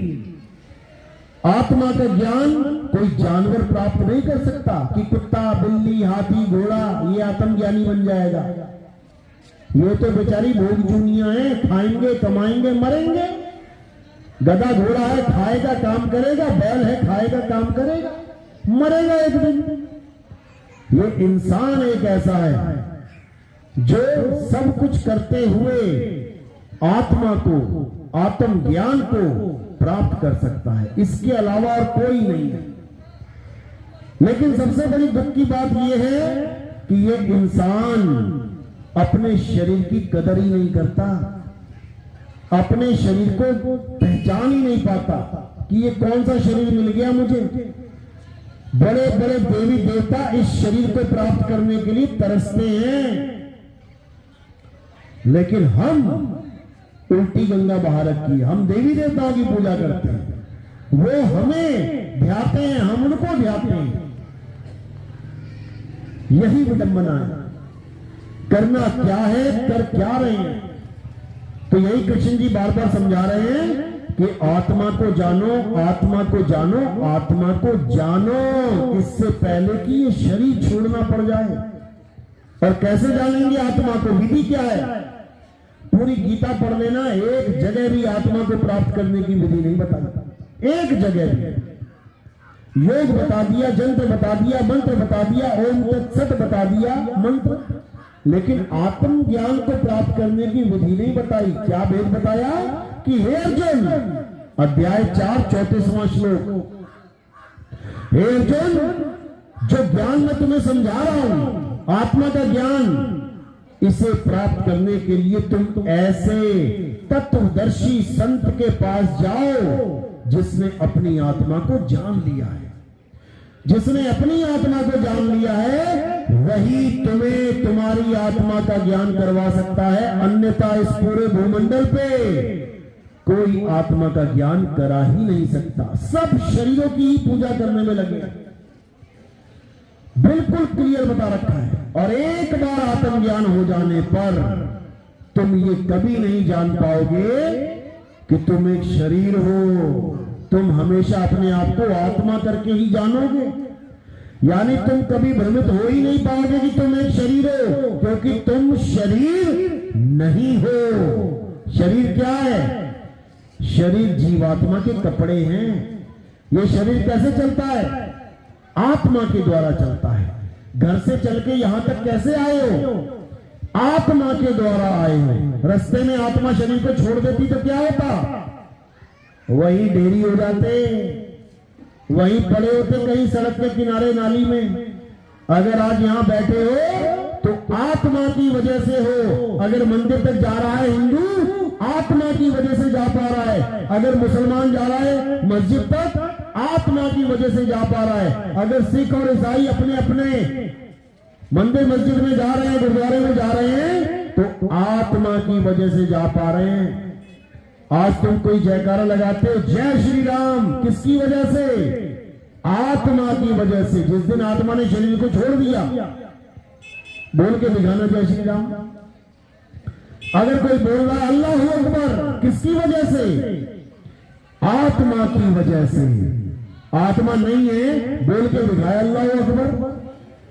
आत्मा का ज्ञान कोई जानवर प्राप्त नहीं कर सकता कि कुत्ता, बिल्ली, हाथी, घोड़ा ये आत्मज्ञानी बन जाएगा। ये तो बेचारी भोग जूनियां हैं, खाएंगे, कमाएंगे, मरेंगे। गधा घोड़ा है, खाएगा, काम करेगा। बैल है, खाएगा, काम करेगा, मरेगा एक दिन। ये इंसान एक ऐसा है जो सब कुछ करते हुए आत्मा को, आत्म ज्ञान को प्राप्त कर सकता है। इसके अलावा और कोई नहीं है। लेकिन सबसे बड़ी दुख की बात यह है कि ये इंसान अपने शरीर की कदर ही नहीं करता, अपने शरीर को पहचान ही नहीं पाता कि ये कौन सा शरीर मिल गया मुझे। बड़े बड़े देवी देवता इस शरीर को प्राप्त करने के लिए तरसते हैं, लेकिन हम उल्टी गंगा बहा रखी है। हम देवी देवताओं की पूजा करते हैं, वो हमें ध्याते हैं, हम उनको ध्याते हैं। यही विडंबना है। करना क्या है, कर क्या रहे हैं। तो यही कृष्ण जी बार बार समझा रहे हैं कि आत्मा को जानो, आत्मा को जानो, आत्मा को जानो, इससे पहले कि ये शरीर छोड़ना पड़ जाए। और कैसे जानेंगे आत्मा को, विधि क्या है। पूरी गीता पढ़ लेना, एक जगह भी आत्मा को प्राप्त करने की विधि नहीं बताई, एक जगह भी। योग बता दिया, जंत्र बता दिया, मंत्र बता दिया, ओम तत्सत बता दिया मंत्र, लेकिन आत्मज्ञान को प्राप्त करने की विधि नहीं बताई। क्या वेद बताया कि हे अर्जुन, अध्याय 4 34वां श्लोक, हे अर्जुन, जो ज्ञान मैं तुम्हें समझा रहा हूं, आत्मा का ज्ञान, इसे प्राप्त करने के लिए तुम ऐसे तत्वदर्शी संत के पास जाओ जिसने अपनी आत्मा को जान लिया है। जिसने अपनी आत्मा को जान लिया है वही तुम्हें तुम्हारी आत्मा का ज्ञान करवा सकता है, अन्यथा इस पूरे भूमंडल पे कोई आत्मा का ज्ञान करा ही नहीं सकता। सब शरीरों की ही पूजा करने में लगे, बिल्कुल क्लियर बता रखा है। और एक बार आत्मज्ञान हो जाने पर तुम ये कभी नहीं जान पाओगे कि तुम एक शरीर हो। तुम हमेशा अपने आप को आत्मा करके ही जानोगे, यानी तुम कभी भ्रमित हो ही नहीं पाओगे कि तुम एक शरीर हो, क्योंकि तुम शरीर नहीं हो। शरीर क्या है? शरीर जीवात्मा के कपड़े हैं। ये शरीर कैसे चलता है? आत्मा के द्वारा चलता है। घर से चल के यहां तक कैसे आए हो? आत्मा के द्वारा आए हो। रास्ते में आत्मा शरीर को छोड़ देती तो क्या होता? वही ढेरी हो जाते, वहीं पड़े होते कहीं सड़क के किनारे नाली में। अगर आज यहां बैठे हो तो आत्मा की वजह से हो। अगर मंदिर तक जा रहा है हिंदू, आत्मा की वजह से जा पा रहा है। अगर मुसलमान जा रहा है मस्जिद तक, आत्मा की वजह से जा पा रहा है। अगर सिख और ईसाई अपने अपने मंदिर मस्जिद में जा रहे हैं, गुरुद्वारे में जा रहे हैं, तो आत्मा की वजह से जा पा रहे हैं। आज तुम कोई जयकारा लगाते हो, जय श्री राम, किसकी वजह से? आत्मा की वजह से। जिस दिन आत्मा ने शरीर को छोड़ दिया, बोल के दिखाना जय श्री राम। अगर कोई बोल रहा है अल्लाहू अकबर, किसकी वजह से? आत्मा की वजह से। आत्मा नहीं है, बोल के दिखाया अल्लाहू अकबर।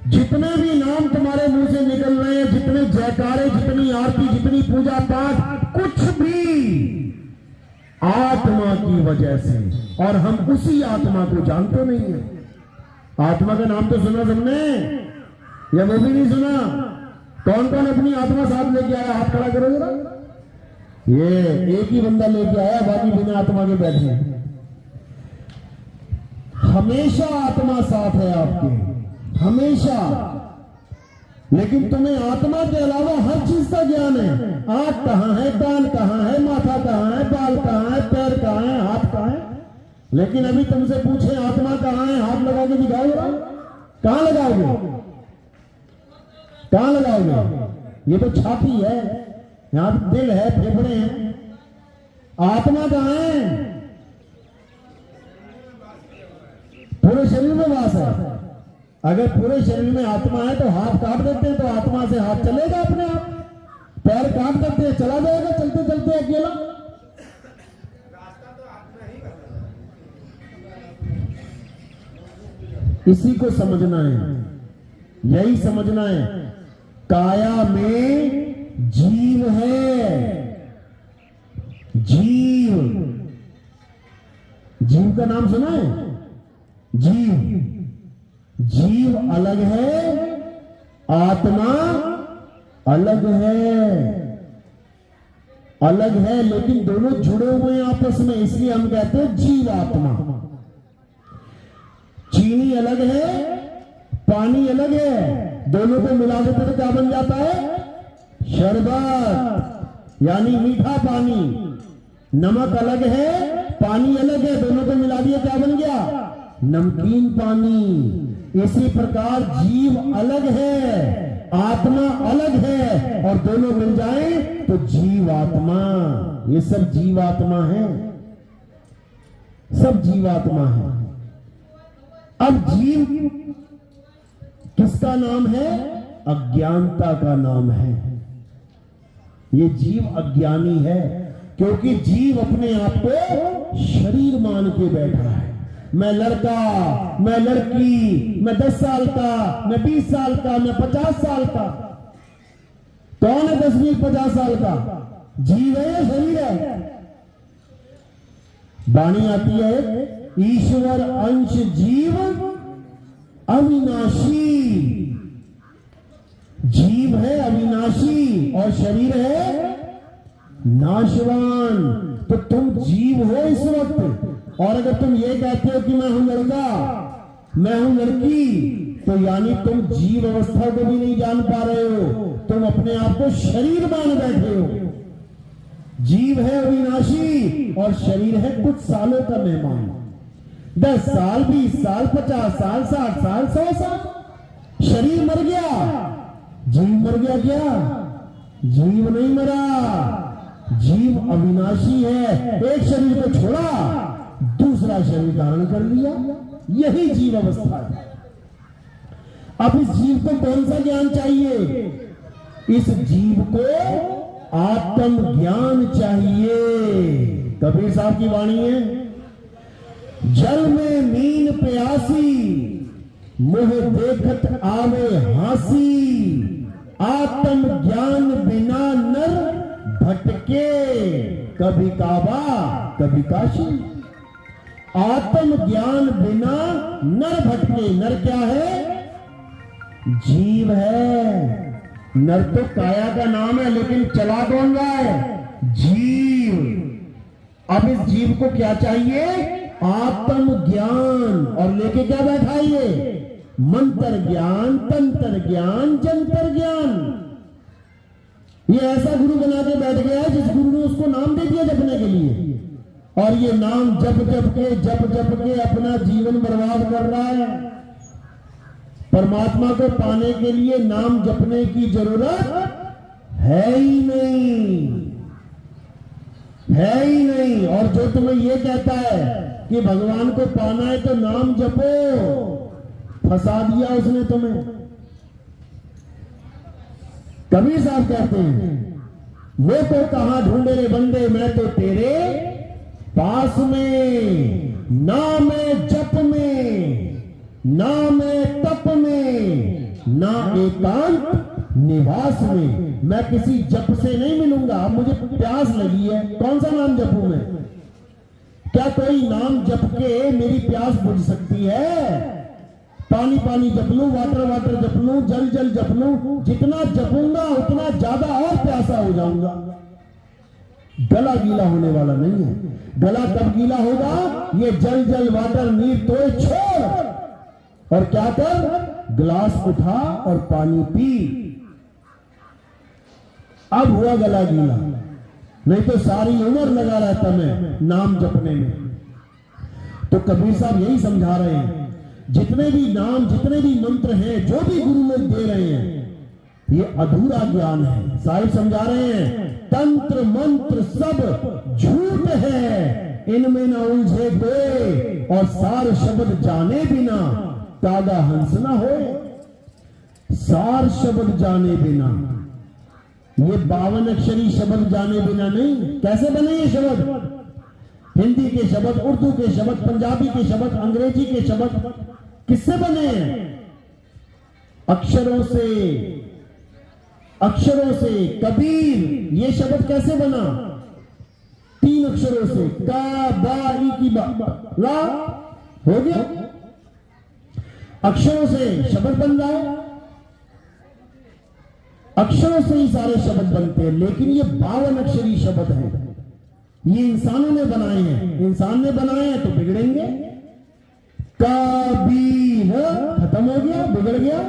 जितने भी नाम तुम्हारे मुंह से निकल रहे हैं, जितने जयकारे, जितनी आरती, जितनी पूजा पाठ, कुछ भी आत्मा की वजह से। और हम उसी आत्मा को जानते नहीं है। आत्मा का नाम तो सुना सबने, या वो भी नहीं सुना? कौन कौन अपनी आत्मा साथ लेके आया? हाथ खड़ा करो जरा। ये एक ही बंदा लेके आया, बाकी बिना आत्मा के बैठे हैं। हमेशा आत्मा साथ है आपके, हमेशा। लेकिन तुम्हें आत्मा के अलावा हर चीज का ज्ञान है। आंख कहां है, कान कहां है, माथा कहां है, बाल कहां है, पैर कहां है, हाथ कहां है। लेकिन अभी तुमसे पूछे आत्मा कहां है, हाथ लगा के दिखाओ जरा। कहां लगाओगे? कहां लगाओगे? ये तो छाती है, यहां दिल है, फेफड़े हैं। आत्मा कहां है? पूरे शरीर में वास है। अगर पूरे शरीर में आत्मा है तो हाथ काट देते हैं तो आत्मा से हाथ चलेगा अपने आप। पैर काट देते हैं, चला जाएगा चलते चलते अकेला। इसी को समझना है, यही समझना है। काया में जीव है। जीव, जीव का नाम सुना है? जीव, जीव अलग है, आत्मा अलग है। अलग है, लेकिन दोनों जुड़े हुए हैं आपस में, इसलिए हम कहते हैं जीव आत्मा। चीनी अलग है, पानी अलग है, दोनों को मिला देते तो क्या बन जाता है? शरबत, यानी मीठा पानी। नमक अलग है, पानी अलग है, दोनों को मिला दिया क्या बन गया? नमकीन पानी। इसी प्रकार जीव अलग है, आत्मा अलग है, और दोनों मिल जाएं तो जीवात्मा। ये सब जीवात्मा है, सब जीवात्मा है। अब जीव किसका नाम है? अज्ञानता का नाम है। ये जीव अज्ञानी है, क्योंकि जीव अपने आप को शरीर मान के बैठा है। मैं लड़का, मैं लड़की, मैं 10 साल का, मैं 20 साल का, मैं 50 साल का। कौन है 10, 20, 50 साल का? जीव है या शरीर है? वाणी आती है, ईश्वर अंश जीव अविनाशी। जीव है अविनाशी और शरीर है नाशवान। तो तुम जीव हो इस वक्त, और अगर तुम ये कहते हो कि मैं हूं लड़का, मैं हूं लड़की, तो यानी तुम जीव अवस्था को भी नहीं जान पा रहे हो, तुम अपने आप को शरीर मान बैठे हो। जीव है अविनाशी और शरीर है कुछ सालों का मेहमान। 10 साल, 20 साल, 50 साल, 60 साल, 100 साल, शरीर मर गया। जीव मर गया क्या? जीव नहीं मरा, जीव अविनाशी है। एक शरीर को छोड़ा, दूसरा शरीर धारण कर लिया, यही जीव अवस्था है। अब इस जीव को कौन सा ज्ञान चाहिए? इस जीव को आत्म ज्ञान चाहिए। कबीर साहब की वाणी है, जल में मीन प्यासी, मुह देखत आवे हासी, आत्म ज्ञान बिना नर भटके, कभी काबा कभी काशी। आत्म ज्ञान बिना नर भटके। नर क्या है? जीव है। नर तो काया का नाम है, लेकिन चला कौन रहा है? जीव। अब इस जीव को क्या चाहिए? आत्म ज्ञान। और लेके क्या बैठाइए? मंत्र ज्ञान, तंत्र ज्ञान, जंतर ज्ञान। ये ऐसा गुरु बना के बैठ गया है जिस गुरु ने उसको नाम दे दिया जपने के लिए, और ये नाम जप जप के अपना जीवन बर्बाद कर रहा है। परमात्मा को पाने के लिए नाम जपने की जरूरत है ही नहीं, है ही नहीं। और जो तुम्हें ये कहता है कि भगवान को पाना है तो नाम जपो, फंसा दिया उसने तुम्हें। कबीर साहब कहते हैं, वो तो कहां ढूंढे रे बंदे, मैं तो तेरे पास में, ना मैं जप में, ना मैं तप में, ना एकांत निवास में। मैं किसी जप से नहीं मिलूंगा। अब मुझे प्यास लगी है, कौन सा नाम जपूं मैं? क्या कोई नाम जप के मेरी प्यास बुझ सकती है? पानी पानी जप लूं, वाटर वाटर जप लूं, जल जल जप लूं, जितना जपूंगा उतना ज्यादा और प्यासा हो जाऊंगा। गला गीला होने वाला नहीं है। गला कब गीला होगा? ये जल जल वाटर नीर तो छोड़, और क्या कर? गिलास उठा और पानी पी। अब हुआ गला गीला, नहीं तो सारी उम्र लगा रहता मैं नाम जपने में। तो कबीर साहब यही समझा रहे हैं, जितने भी नाम, जितने भी मंत्र हैं, जो भी गुरु लोग दे रहे हैं, ये अधूरा ज्ञान है। साहिब समझा रहे हैं, तंत्र मंत्र सब झूठ है, इनमें ना उलझे कोई, और सार शब्द जाने बिना तागा हंस ना होए। सार शब्द जाने बिना, ये 52 अक्षरी शब्द जाने बिना नहीं। कैसे बने ये शब्द? हिंदी के शब्द, उर्दू के शब्द, पंजाबी के शब्द, अंग्रेजी के शब्द किससे बने हैं? अक्षरों से। अक्षरों से। कबीर ये शब्द कैसे बना? 3 अक्षरों से, का बा ई की बा, ला हो गया। अक्षरों से शब्द बन रहा है, अक्षरों से ही सारे शब्द बनते हैं। लेकिन ये 52 अक्षरी शब्द हैं, ये इंसानों ने बनाए हैं। इंसान ने बनाए हैं तो बिगड़ेंगे। कबीर खत्म हो गया, बिगड़ गया।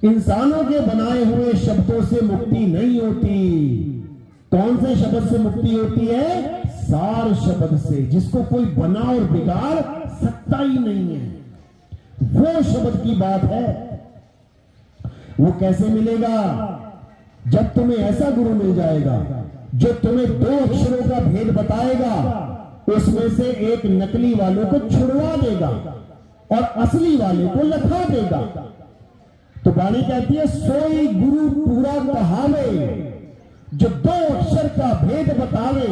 इंसानों के बनाए हुए शब्दों से मुक्ति नहीं होती। कौन से शब्द से मुक्ति होती है? सार शब्द से, जिसको कोई बना और बिगाड़ सकता ही नहीं है। वो शब्द की बात है। वो कैसे मिलेगा? जब तुम्हें ऐसा गुरु मिल जाएगा जो तुम्हें 2 अक्षरों का भेद बताएगा, उसमें से एक नकली वालों को छुड़वा देगा और असली वाले को लखा देगा। तो वाणी कहती है, सोई गुरु पूरा कहावे, जो 2 अक्षर का भेद बतावे,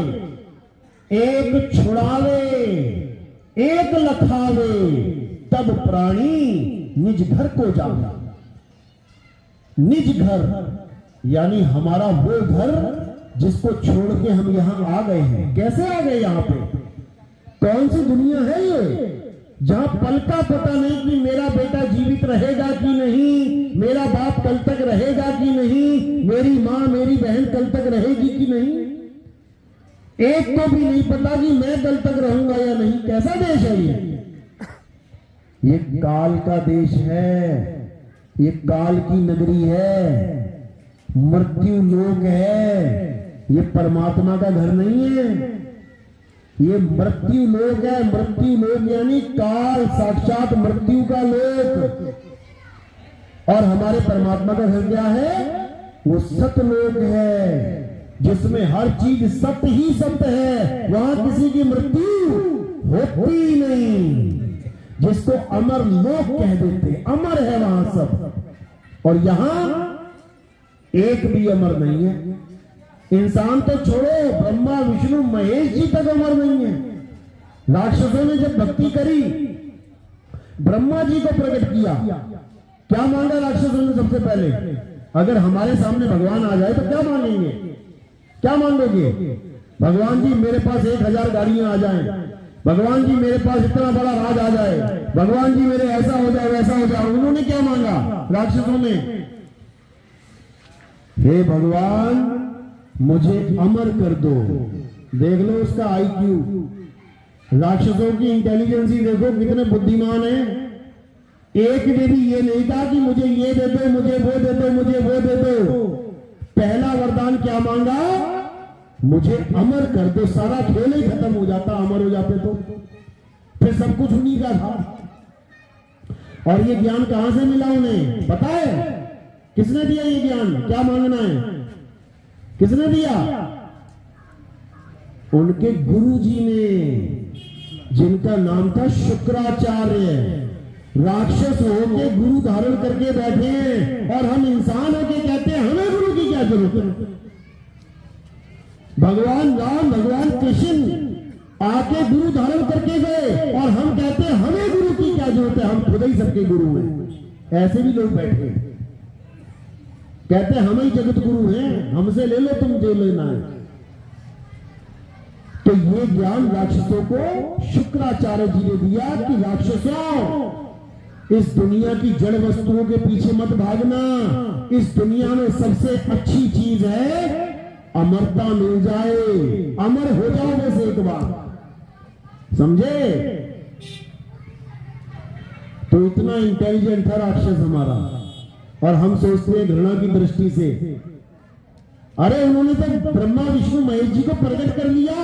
एक छुड़ावे एक लखावे, तब प्राणी निज घर को जावे। निज घर यानी हमारा वो घर जिसको छोड़ के हम यहां आ गए हैं। कैसे आ गए यहां पे? कौन सी दुनिया है ये जहां पल का पता नहीं कि मेरा बेटा जीवित रहेगा कि नहीं, मेरा बाप कल तक रहेगा कि नहीं, मेरी मां मेरी बहन कल तक रहेगी कि नहीं, एक को भी नहीं पता कि मैं कल तक रहूंगा या नहीं। कैसा देश है ये काल का देश है, ये काल की नगरी है, मृत्यु लोक है, ये परमात्मा का घर नहीं है, ये मृत्यु लोक है। मृत्यु लोक यानी काल, साक्षात मृत्यु का लोक। और हमारे परमात्मा का घर क्या है? वो सतलोक है, जिसमें हर चीज सत्य ही सत्य है, वहां किसी की मृत्यु होती ही नहीं, जिसको अमर लोक कह देते, अमर है वहां सब। और यहां एक भी अमर नहीं है। इंसान तो छोड़ो, ब्रह्मा विष्णु महेश जी तक अमर नहीं है। राक्षसों ने जब भक्ति करी, ब्रह्मा जी को प्रकट किया, क्या मांगा राक्षसों ने सबसे पहले? अगर हमारे सामने भगवान आ जाए तो क्या मांगेंगे? क्या मांगोगे? भगवान जी मेरे पास 1000 गाड़ियां आ जाएं, भगवान जी मेरे पास इतना बड़ा राज आ जाए, भगवान जी मेरे ऐसा हो जाए वैसा हो जाए। उन्होंने क्या मांगा राक्षसों ने? हे भगवान मुझे अमर कर दो। देख लो उसका आईक्यू, राक्षसों की इंटेलिजेंसी देखो कितने बुद्धिमान है। एक ने भी ये नहीं कहा कि मुझे ये दे दो, मुझे वो दे दो, मुझे वो दे दो। पहला वरदान क्या मांगा? मुझे अमर कर दो। सारा खेल ही खत्म हो जाता अमर हो जाते तो, फिर सब कुछ उन्हीं का था। और ये ज्ञान कहां से मिला उन्हें पता है? किसने दिया ये ज्ञान? क्या मांगना है किसने दिया? उनके गुरु जी ने, जिनका नाम था शुक्राचार्य। राक्षस होके गुरु धारण करके बैठे हैं, और हम इंसान होके कहते हैं हमें गुरु की क्या जरूरत है। भगवान राम भगवान कृष्ण आके गुरु धारण करके गए, और हम कहते हैं हमें गुरु की क्या जरूरत है, हम खुद ही सबके गुरु हैं। ऐसे भी लोग बैठे हैं, कहते हैं हम ही जगत गुरु हैं, हमसे ले लो तुम जो लेना है। तो ये ज्ञान राक्षसों को शुक्राचार्य जी ने दिया कि राक्षसों, इस दुनिया की जड़ वस्तुओं के पीछे मत भागना। इस दुनिया में सबसे अच्छी चीज है अमरता मिल जाए, अमर हो जाओ बस एक बार, समझे? तो इतना इंटेलिजेंट था राक्षस हमारा, और हम सोचते हैं घृणा की दृष्टि से, अरे उन्होंने तो ब्रह्मा विष्णु महेश जी को प्रकट कर लिया,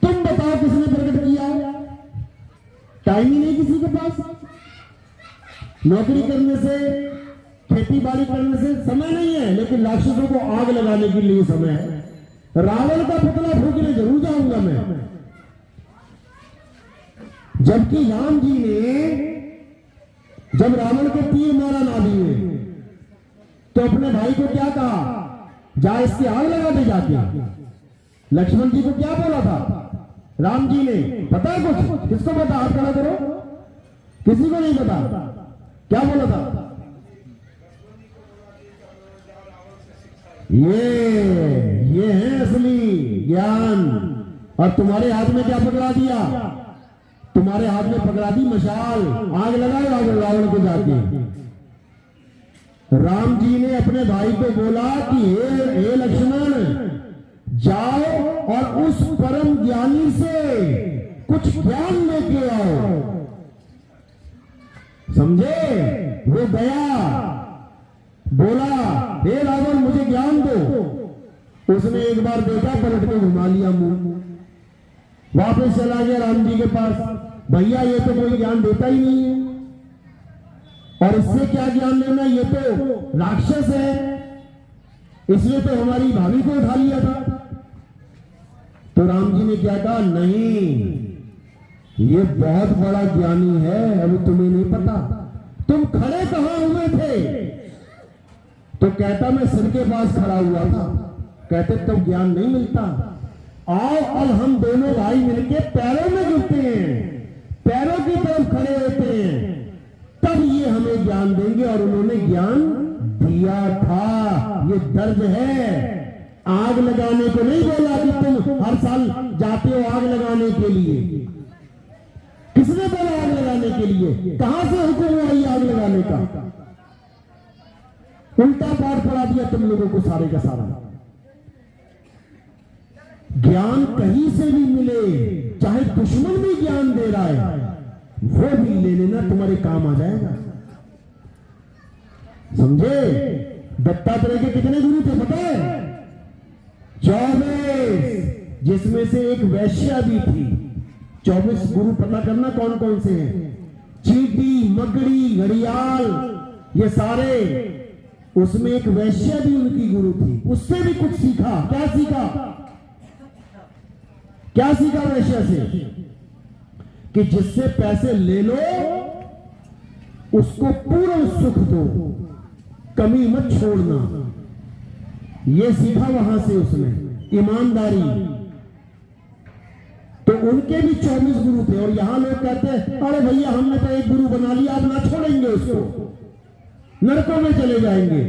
तुम बताओ किसने प्रकट किया? टाइम ही नहीं किसी के पास, नौकरी करने से, खेती बाड़ी करने से समय नहीं है, लेकिन राक्षसों को आग लगाने के लिए समय है। रावण का पुतला फूकने जरूर जाऊंगा मैं। जबकि राम जी ने जब रावण के तीर मारा नाभि में, तो अपने भाई को क्या कहा? जा इसकी आग लगा दे जाके। लक्ष्मण जी को क्या बोला था राम जी ने? पता है कुछ? किसको पता? हाथ खड़ा करो, किसी को नहीं पता। क्या बोला था? ये है असली ज्ञान। और तुम्हारे हाथ में क्या पकड़ा दिया? तुम्हारे हाथ में पकड़ा दी मशाल, आग लगाओ रावण को जाके। राम जी ने अपने भाई को बोला कि हे लक्ष्मण, जाओ और उस परम ज्ञानी से कुछ ज्ञान लेके आओ। समझे? वो गया, बोला हे रावण मुझे ज्ञान दो। उसने एक बार देखा, पलट के घुमा लिया मुंह, वापस चला गया राम जी के पास। भैया ये तो कोई ज्ञान देता ही नहीं है, और इससे क्या ज्ञान लेना, ये तो राक्षस है, इसलिए तो हमारी भाभी को उठा लिया था। तो राम जी ने क्या कहा? नहीं, ये बहुत बड़ा ज्ञानी है, अभी तुम्हें नहीं पता। तुम खड़े कहां हुए थे? तो कहता मैं सिर के पास खड़ा हुआ था। कहते तब ज्ञान नहीं मिलता। आओ और हम दोनों भाई मिलके पैरों में गिरते हैं, पैरों की तरफ खड़े होते हैं, तब ये हमें ज्ञान देंगे। और उन्होंने ज्ञान दिया था। ये दर्ज है, आग लगाने को नहीं बोला कि तुम हर साल जाते हो आग लगाने के लिए। किसने बोला आग लगाने के लिए? कहां से हुक्म हुआ ये आग लगाने का? उल्टा पाठ पढ़ा दिया तुम लोगों को सारे का सारा। ज्ञान कहीं से भी मिले, चाहे दुश्मन भी ज्ञान दे रहा है, वो भी ले लेना, तुम्हारे काम आ जाएगा। समझे? दत्तात्रेय के कितने गुरु थे पता है? 24, जिसमें से एक वैश्या भी थी। 24 गुरु पता करना कौन कौन से हैं। चींटी, मकड़ी, घड़ियाल, ये सारे, उसमें एक वैश्या भी उनकी गुरु थी। उससे भी कुछ सीखा। क्या सीखा? क्या सीखा वैश्या से? कि जिससे पैसे ले लो उसको पूर्ण सुख दो, कमी मत छोड़ना। ये सीखा वहां से उसने, ईमानदारी। तो उनके भी 24 गुरु थे। और यहां लोग कहते हैं अरे भैया हमने तो एक गुरु बना लिया, अब ना छोड़ेंगे उसको, नरकों में चले जाएंगे।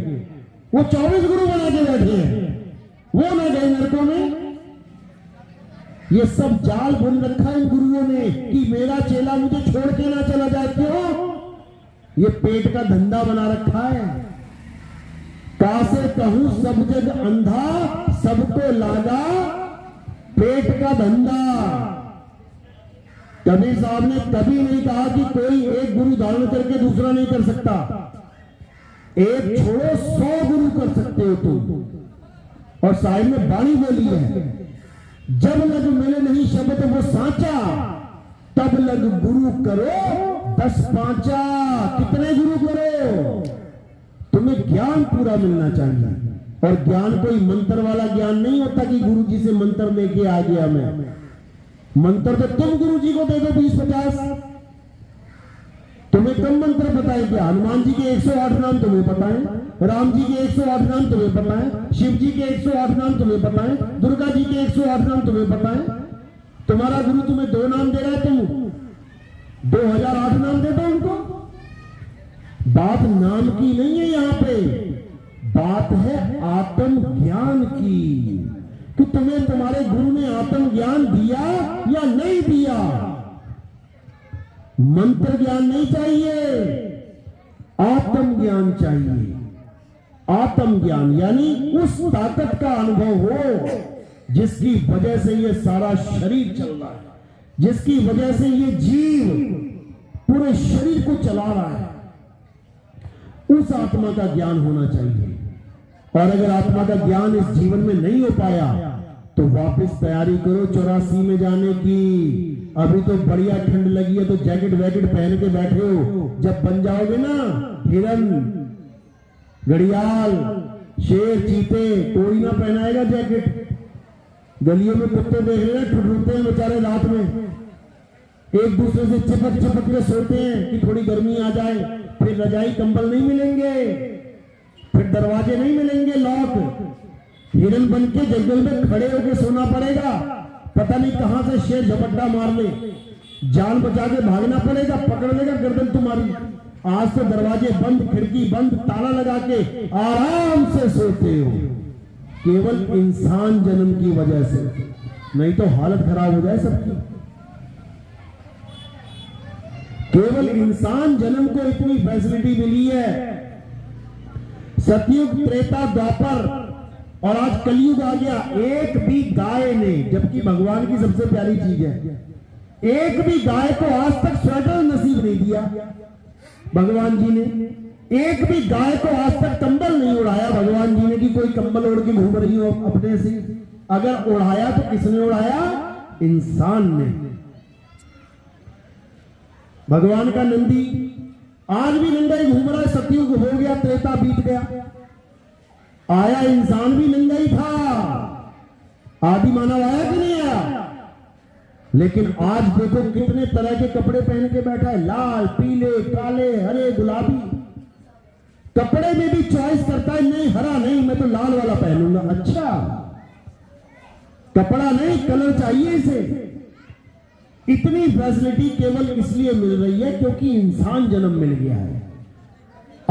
वो 24 गुरु बना के बैठे हैं, वो ना गए नरकों में। ये सब जाल बुन रखा है इन गुरुओं ने कि मेरा चेला मुझे छोड़ के ना चला जाए। क्यों? ये पेट का धंधा बना रखा है। कासे कहूं सब जग अंधा, सबको लागा पेट का धंधा। कबीर साहब ने कभी नहीं कहा कि कोई एक गुरु धारण करके दूसरा नहीं कर सकता। एक छोड़ो 100 गुरु कर सकते हो तुम। और साहिब ने बाणी बोली है, जब लग मिले नहीं शब्द वो सांचा, तब लग गुरु करो 10 पांचा। कितने गुरु करो? तुम्हें ज्ञान पूरा मिलना चाहिए। और ज्ञान कोई मंत्र वाला ज्ञान नहीं होता कि गुरु जी से मंत्र लेके आ गया मैं। मंत्र तो तुम गुरु जी को दे दो 20-50। तुम्हें कम मंत्र पता है क्या? हनुमान जी के 108 नाम तुम्हें पता है, राम जी के 108 नाम तुम्हें पता है, शिव जी के 108 नाम तुम्हें पता है, दुर्गा जी के 108 नाम तुम्हें पता है। तुम्हारा गुरु तुम्हें 2 नाम दे रहा है, तुम 2008 नाम दे दो उनको। बात नाम की नहीं है यहां पे, बात है आत्म ज्ञान की कि तुम्हें तुम्हारे गुरु ने आत्म ज्ञान दिया या नहीं दिया। मंत्र ज्ञान नहीं चाहिए, आत्म ज्ञान चाहिए। आत्म ज्ञान यानी उस ताकत का अनुभव हो जिसकी वजह से ये सारा शरीर चल रहा है, जिसकी वजह से ये जीव पूरे शरीर को चला रहा है। उस आत्मा का ज्ञान होना चाहिए। और अगर आत्मा का ज्ञान इस जीवन में नहीं हो पाया तो वापस तैयारी करो 84 में जाने की। अभी तो बढ़िया ठंड लगी है तो जैकेट वैकेट पहन के बैठे हो। जब बन जाओगे ना हिरन, घड़ियाल, शेर, चीते, कोई ना पहनाएगा जैकेट। गलियों में कुत्ते देख रहे हैं, ठुठुरते हैं बेचारे रात में, एक दूसरे से चिपक चिपक के सोते हैं कि थोड़ी गर्मी आ जाए। फिर रजाई कंबल नहीं मिलेंगे, फिर दरवाजे नहीं मिलेंगे लॉक। हिरन बन के जंगल में खड़े होकर सोना पड़ेगा। पता नहीं कहां से शेर झपट्टा मार ले, जान बचा के भागना पड़ेगा, पकड़ लेगा गर्दन तुम्हारी। आज तो दरवाजे बंद, खिड़की बंद, ताला लगा के आराम से सोते हो, केवल इंसान जन्म की वजह से। नहीं तो हालत खराब हो जाए सबकी। केवल इंसान जन्म को इतनी फैसिलिटी मिली है। सतयुग, त्रेता, द्वापर और आज कलयुग आ गया। एक भी गाय ने, जबकि भगवान की सबसे प्यारी चीज है, एक भी गाय को आज तक स्वेटर नसीब नहीं दिया भगवान जी ने। एक भी गाय को आज तक कंबल नहीं उड़ाया भगवान जी ने कि कोई कंबल ओढ़ के घूम रही हो अपने से। अगर उड़ाया तो किसने उड़ाया? इंसान ने। भगवान का नंदी आज भी नंगा ही घूम रहा है। सतयुग हो गया, त्रेता बीत गया, आया इंसान भी नंगा ही था। आदि मानव आया कि नहीं आया? लेकिन आज देखो कितने तरह के कपड़े पहन के बैठा है, लाल, पीले, काले, हरे, गुलाबी। कपड़े में भी चॉइस करता है, नहीं हरा नहीं, मैं तो लाल वाला पहनूंगा। अच्छा, कपड़ा नहीं, कलर चाहिए इसे। इतनी फैसिलिटी केवल इसलिए मिल रही है क्योंकि इंसान जन्म मिल गया है।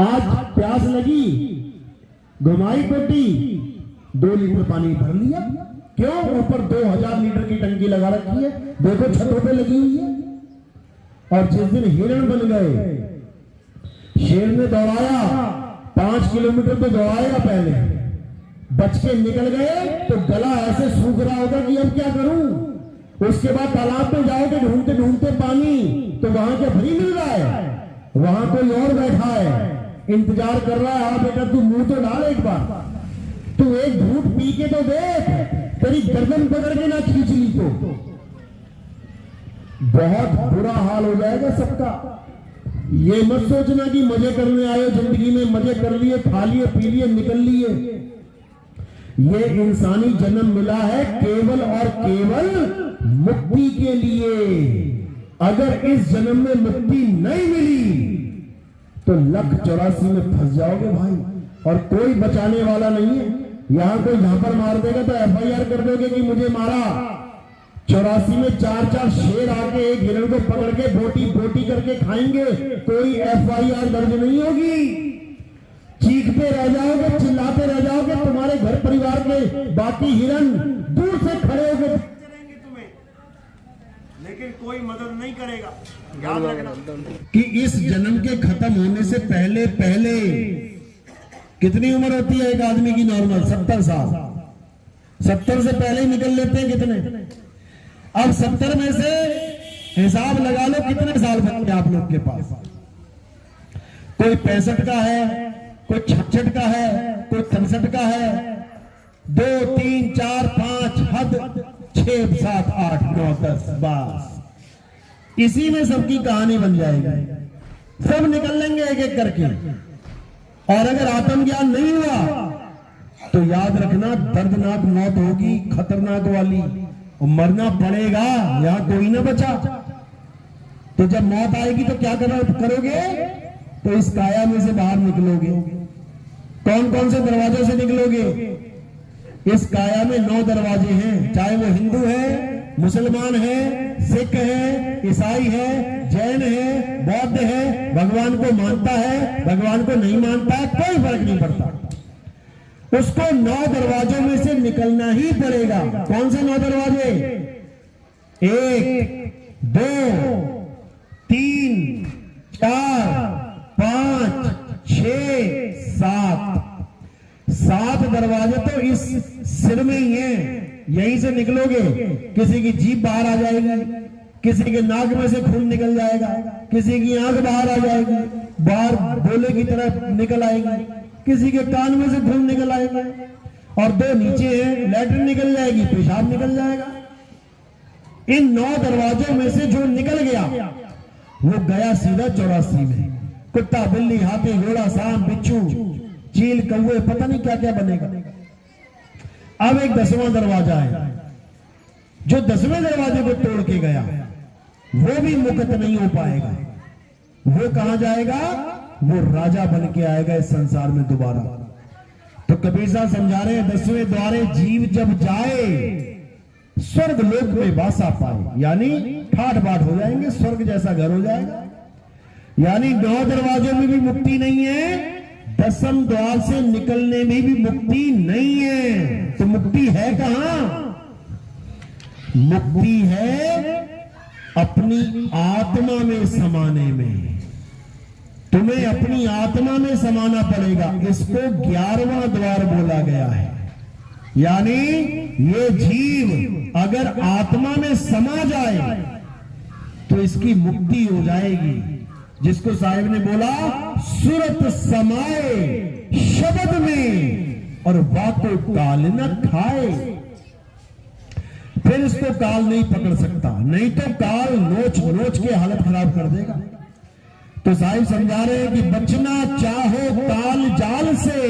आज प्यास लगी, घुमाई पेटी, 2 लीटर पानी भर लिया। क्यों? ऊपर 2000 लीटर की टंकी लगा रखी है, देखो छतों पे लगी हुई है। और जिस दिन हिरण बन गए, शेर ने दौड़ाया 5 किलोमीटर तो दौड़ाएगा पहले, बच के निकल गए तो गला ऐसे सूख रहा होगा कि अब क्या करूं। उसके बाद तालाब में जाओगे ढूंढते ढूंढते पानी, तो वहां क्या फ्री मिल रहा है? वहां कोई और बैठा है, इंतजार कर रहा है। हाँ बेटा तू मुंह तो डाल एक बार, तू एक घूंट पी के तो देख, तेरी गर्दन पकड़ के ना खींच ली तो बहुत बुरा हाल हो जाएगा सबका। ये मत सोचना कि मजे करने आए जिंदगी में, मजे कर लिए, खा लिए, पी लिए, निकल लिए। ये इंसानी जन्म मिला है केवल और केवल मुक्ति के लिए। अगर इस जन्म में मुक्ति नहीं मिली तो 1,84 में फंस जाओगे भाई, और कोई बचाने वाला नहीं है। यहां कोई झांपर मार देगा तो FIR कर दोगे कि मुझे मारा। 84 में 4 शेर आके एक हिरण को पकड़ के बोटी बोटी करके खाएंगे, कोई FIR दर्ज नहीं होगी। चीखते रह जाओगे, चिल्लाते रह जाओगे, तुम्हारे घर परिवार के बाकी हिरण दूर से खड़े होकर तुम्हें, लेकिन कोई मदद नहीं करेगा। याद रखना कि इस जन्म के खत्म होने से पहले पहले कितनी उम्र होती है एक आदमी की नॉर्मल? 70 साल। 70 से पहले ही निकल लेते हैं कितने? अब 70 में से हिसाब लगा लो कितने साल बचे आप लोग के पास। कोई 65 का है, कोई 66 का है, कोई 63 का है, 2 3 4 5 हद 6 7 8 9 10 बस इसी में सबकी कहानी बन जाएगी। सब निकल लेंगे एक एक करके। और अगर आत्मज्ञान नहीं हुआ तो याद रखना दर्दनाक मौत होगी, खतरनाक वाली, और मरना पड़ेगा, यहां कोई ना बचा। तो जब मौत आएगी तो क्या करोगे? तो इस काया में से बाहर निकलोगे। कौन कौन से दरवाजों से निकलोगे? इस काया में 9 दरवाजे हैं, चाहे वो हिंदू है, मुसलमान है, सिख है, ईसाई है, जैन है, बौद्ध है, भगवान को मानता है, भगवान को नहीं मानता है, कोई फर्क नहीं पड़ता। उसको 9 दरवाजों में से निकलना ही पड़ेगा। कौन से 9 दरवाजे? 1 2 3 4 5 6 7 दरवाजे तो इस सिर में ही है। यहीं से निकलोगे, किसी की जीभ बाहर आ जाएगी, किसी के नाक में से खून निकल जाएगा, किसी की आंख बाहर आ जाएगी, बाहर बोले की तरह निकल आएगी, किसी के कान में से खून निकल आएगा, और 2 नीचे है, लैट्रिन निकल जाएगी, पेशाब निकल जाएगा। इन 9 दरवाजों में से जो निकल गया वो गया सीधा 84 में। कुत्ता, बिल्ली, हाथी, घोड़ा, सांप, बिच्छू, चील, कौवे, पता नहीं क्या क्या बनेगा। अब एक 10वां दरवाजा है, जो 10वें दरवाजे को तोड़ के गया वो भी मुक्त नहीं हो पाएगा। वो कहां जाएगा? वो राजा बन के आएगा इस संसार में दोबारा। तो कबीर साहब समझा रहे हैं, 10वें द्वारे जीव जब जाए स्वर्ग लोक में वासा पाए, यानी ठाट बाट हो जाएंगे, स्वर्ग जैसा घर हो जाएगा। यानी 9 दरवाजों में भी मुक्ति नहीं है, 10वें द्वार से निकलने में भी मुक्ति नहीं है। तो मुक्ति है कहां? मुक्ति है अपनी आत्मा में समाने में। तुम्हें अपनी आत्मा में समाना पड़ेगा। इसको 11वां द्वार बोला गया है। यानी ये जीव अगर आत्मा में समा जाए तो इसकी मुक्ति हो जाएगी। जिसको साहिब ने बोला, सूरत समाए शब्द में और वाको काल न खाए। फिर इसको काल नहीं पकड़ सकता, नहीं तो काल नोच नोच के हालत खराब कर देगा। तो साहिब समझा रहे हैं कि बचना चाहो काल जाल से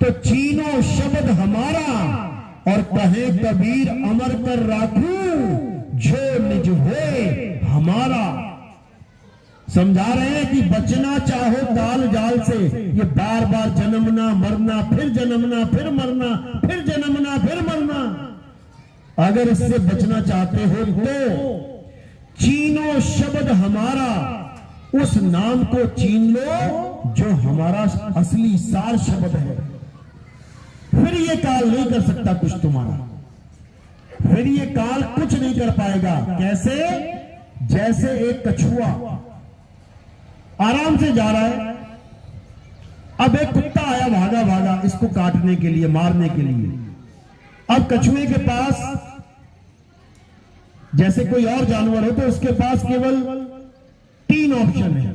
तो चीनो शब्द हमारा, और कहे कबीर अमर कर राखू जो निज होए हमारा। समझा रहे हैं कि बचना चाहो काल जाल से, ये बार बार जन्मना मरना, फिर जन्मना फिर मरना, फिर जन्मना फिर मरना, अगर इससे बचना चाहते हो तो चीनो शब्द हमारा, उस नाम को चीन लो जो हमारा असली सार शब्द है। फिर फिर ये काल नहीं कर सकता कुछ तुम्हारा, फिर ये काल कुछ नहीं कर पाएगा। कैसे? जैसे एक कछुआ आराम से जा रहा है, अब एक कुत्ता आया भागा भागा इसको काटने के लिए, मारने के लिए। अब कछुए के पास जैसे कोई और जानवर हो तो उसके पास केवल 3 ऑप्शन है।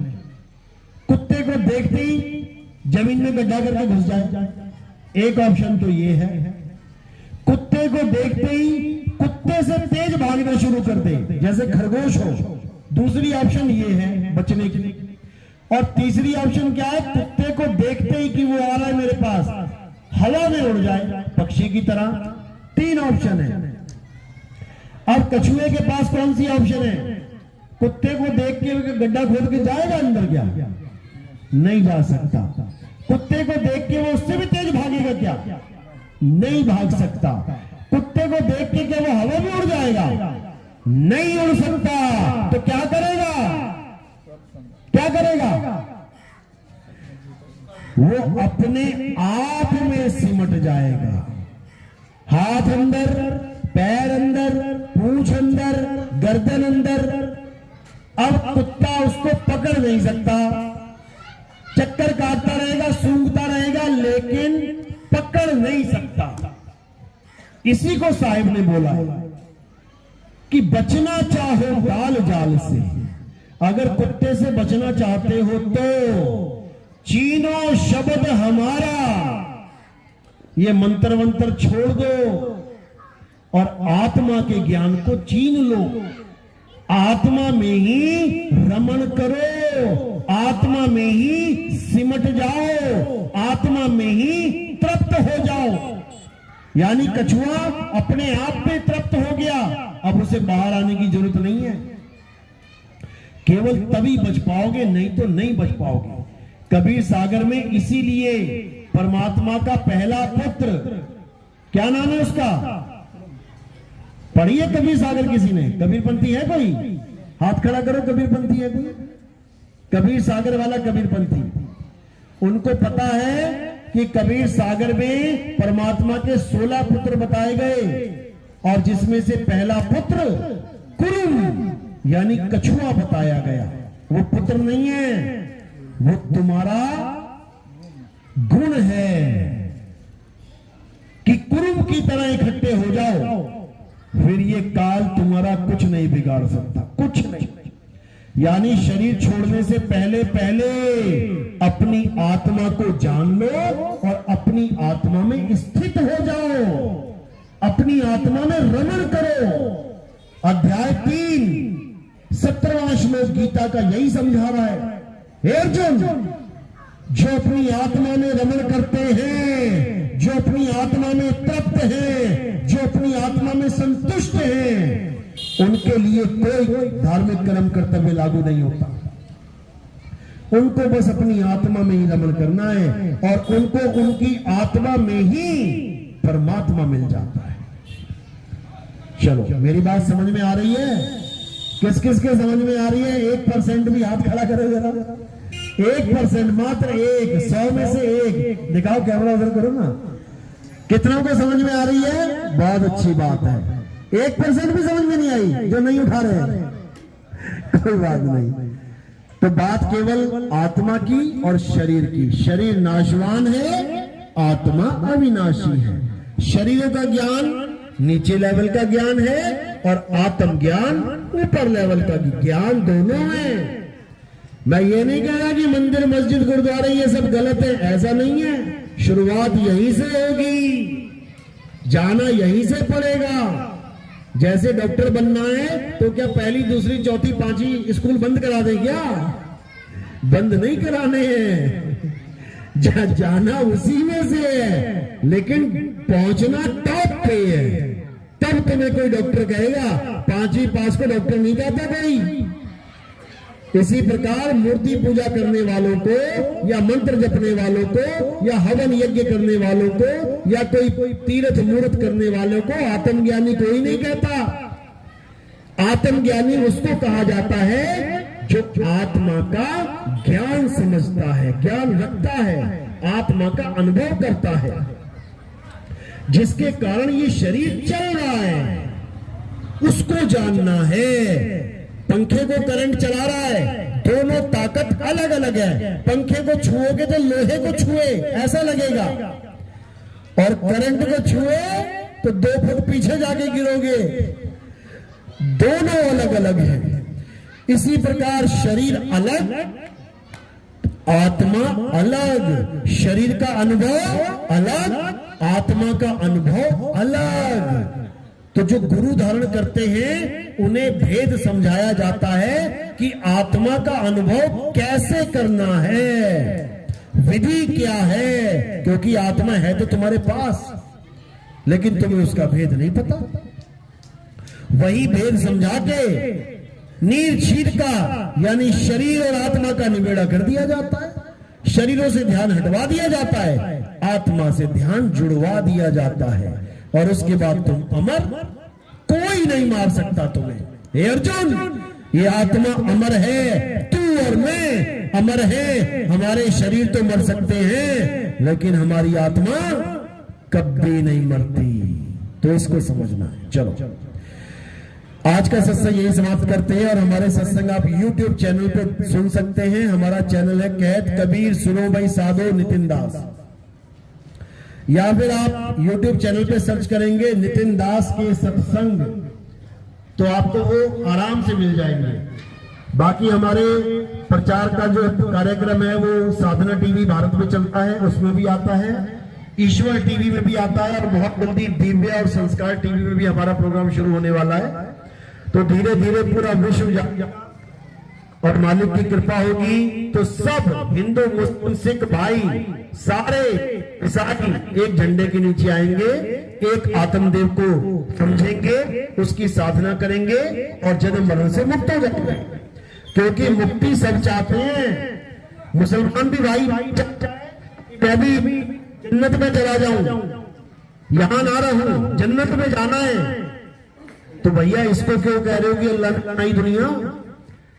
कुत्ते को देखते ही जमीन में गड्ढा करके घुस जाए, एक ऑप्शन तो ये है। कुत्ते को देखते ही कुत्ते से तेज भागना शुरू कर दे जैसे खरगोश हो, दूसरी ऑप्शन ये है बचने की। और तीसरी ऑप्शन क्या है? कुत्ते को देखते ही कि वो आ रहा है मेरे पास, हवा में उड़ जाए पक्षी की तरह। 3 ऑप्शन है। अब कछुए के पास कौन सी ऑप्शन है? कुत्ते को देख के गड्ढा खोद के जाएगा अंदर क्या? नहीं जा सकता। कुत्ते को देख के वो उससे भी तेज भागेगा क्या? नहीं भाग सकता। कुत्ते को देख के क्या वो हवा में उड़ जाएगा? नहीं उड़ सकता। तो क्या करेगा? क्या करेगा? वो अपने आप में सिमट जाएगा। हाथ अंदर, पैर अंदर, पूंछ अंदर, गर्दन अंदर। अब कुत्ता उसको पकड़ नहीं सकता, चक्कर काटता रहेगा, सूंघता रहेगा, लेकिन पकड़ नहीं सकता। इसी को साहिब ने बोला कि बचना चाहो बाल जाल से। अगर कुत्ते से बचना चाहते हो तो चीनो शब्द हमारा, ये मंत्र वंत्र छोड़ दो और आत्मा के ज्ञान को चीन लो। आत्मा में ही रमण करो, आत्मा में ही सिमट जाओ, आत्मा में ही तृप्त हो जाओ। यानी कछुआ अपने आप में तृप्त हो गया, अब उसे बाहर आने की जरूरत नहीं है। केवल तभी बच पाओगे, नहीं तो नहीं बच पाओगे। कबीर सागर में इसीलिए परमात्मा का पहला पुत्र, क्या नाम है उसका? पढ़िए कबीर सागर किसी ने? कबीरपंथी है कोई? हाथ खड़ा करो, कबीरपंथी है कोई? कबीर सागर वाला कबीरपंथी। उनको पता है कि कबीर सागर में परमात्मा के 16 पुत्र बताए गए और जिसमें से पहला पुत्र कुरुम यानी कछुआ बताया गया। वो पुत्र नहीं है, वो तुम्हारा गुण है कि कुरुम की तरह इकट्ठे हो जाओ, फिर ये काल तुम्हारा कुछ नहीं बिगाड़ सकता, कुछ नहीं। यानी शरीर छोड़ने से पहले पहले अपनी आत्मा को जान लो और अपनी आत्मा में स्थित हो जाओ, अपनी आत्मा में रमण करो। अध्याय 3 17वां श्लोक गीता का यही समझा रहा है। हे अर्जुन, जो अपनी आत्मा में रमण करते हैं, जो अपनी आत्मा में तृप्त हैं, जो अपनी आत्मा में संतुष्ट हैं, उनके लिए कोई धार्मिक कर्म कर्तव्य लागू नहीं होता। उनको बस अपनी आत्मा में ही रमण करना है और उनको उनकी आत्मा में ही परमात्मा मिल जाता है। चलो, मेरी बात समझ में आ रही है? किस किस के समझ में आ रही है? 1% भी हाथ खड़ा करो जरा। 1%, मात्र 1, 100 में से 1 दिखाओ, कैमरा उधर करो ना। कितनों को समझ में आ रही है? बहुत अच्छी बात है। 1% भी समझ में नहीं आई जो नहीं उठा रहे हैं, कोई बात नहीं। तो बात केवल आत्मा की और शरीर की। शरीर नाशवान है, आत्मा अविनाशी है। शरीर का ज्ञान नीचे लेवल का ज्ञान है और आत्म ज्ञान ऊपर लेवल का ज्ञान, दोनों है। मैं ये नहीं कह रहा कि मंदिर मस्जिद गुरुद्वारे ये सब गलत है, ऐसा नहीं है। शुरुआत यहीं से होगी, जाना यहीं से पड़ेगा। जैसे डॉक्टर बनना है तो क्या पहली दूसरी चौथी पांचवी स्कूल बंद करा दे क्या? बंद नहीं कराने हैं, जाना उसी में से है, लेकिन पहुंचना टॉप पे है। तब तुम्हें कोई डॉक्टर कहेगा, 5वीं पास को डॉक्टर नहीं कहता कोई। इसी प्रकार मूर्ति पूजा करने वालों को या मंत्र जपने वालों को या हवन यज्ञ करने वालों को या कोई तीर्थ मूर्त करने वालों को आत्मज्ञानी कोई नहीं कहता। आत्मज्ञानी उसको कहा जाता है जो आत्मा का ज्ञान समझता है, ज्ञान रखता है, आत्मा का अनुभव करता है। जिसके कारण ये शरीर चल रहा है, उसको जानना है। पंखे को करंट चला रहा है, दोनों ताकत अलग अलग है। पंखे को छुओगे तो लोहे को छुए ऐसा लगेगा, और करंट को छुए तो 2 फुट पीछे जाके गिरोगे। दोनों अलग अलग हैं। इसी प्रकार शरीर अलग, आत्मा अलग। शरीर का अनुभव अलग, आत्मा का अनुभव अलग। तो जो गुरु धारण करते हैं उन्हें भेद समझाया जाता है कि आत्मा का अनुभव कैसे करना है, विधि क्या है। क्योंकि आत्मा है तो तुम्हारे पास, लेकिन तुम्हें उसका भेद नहीं पता। वही भेद समझा के नीर छीर का यानी शरीर और आत्मा का निबेड़ा कर दिया जाता है। शरीरों से ध्यान हटवा दिया जाता है, आत्मा से ध्यान जुड़वा दिया जाता है, और उसके बाद तुम अमर, कोई नहीं मार सकता तुम्हें। हे अर्जुन, ये आत्मा अमर है, तू और मैं अमर है। हमारे शरीर तो मर सकते हैं, लेकिन हमारी आत्मा कभी नहीं मरती। तो इसको समझना है। चलो, आज का सत्संग यही समाप्त करते हैं। और हमारे सत्संग आप YouTube चैनल पे सुन सकते हैं। हमारा चैनल है कैद कबीर सुनो भाई साधो नितिन दास, या फिर आप YouTube चैनल पे सर्च करेंगे नितिन दास के सत्संग, तो आपको वो आराम से मिल जाएंगे। बाकी हमारे प्रचार का जो कार्यक्रम है वो साधना टीवी भारत में चलता है, उसमें भी आता है, ईश्वर टीवी में भी आता है, और बहुत जल्दी दिव्य और संस्कार टीवी में भी हमारा प्रोग्राम शुरू होने वाला है। तो धीरे धीरे पूरा विश्व और मालिक की कृपा होगी तो सब हिंदू मुस्लिम सिख भाई सारे ईसाई एक झंडे के नीचे आएंगे, एक आत्मदेव को समझेंगे, उसकी साधना करेंगे और जन्म मरण से मुक्त हो जाएंगे। क्योंकि मुक्ति सब चाहते हैं। मुसलमान भी भाई मैं भी जन्नत में चला जाऊं, यहां ना रहूं, जन्नत में जाना है। तो भैया इसको क्यों कह रहे हो कि अल्लाह ने बनाई दुनिया?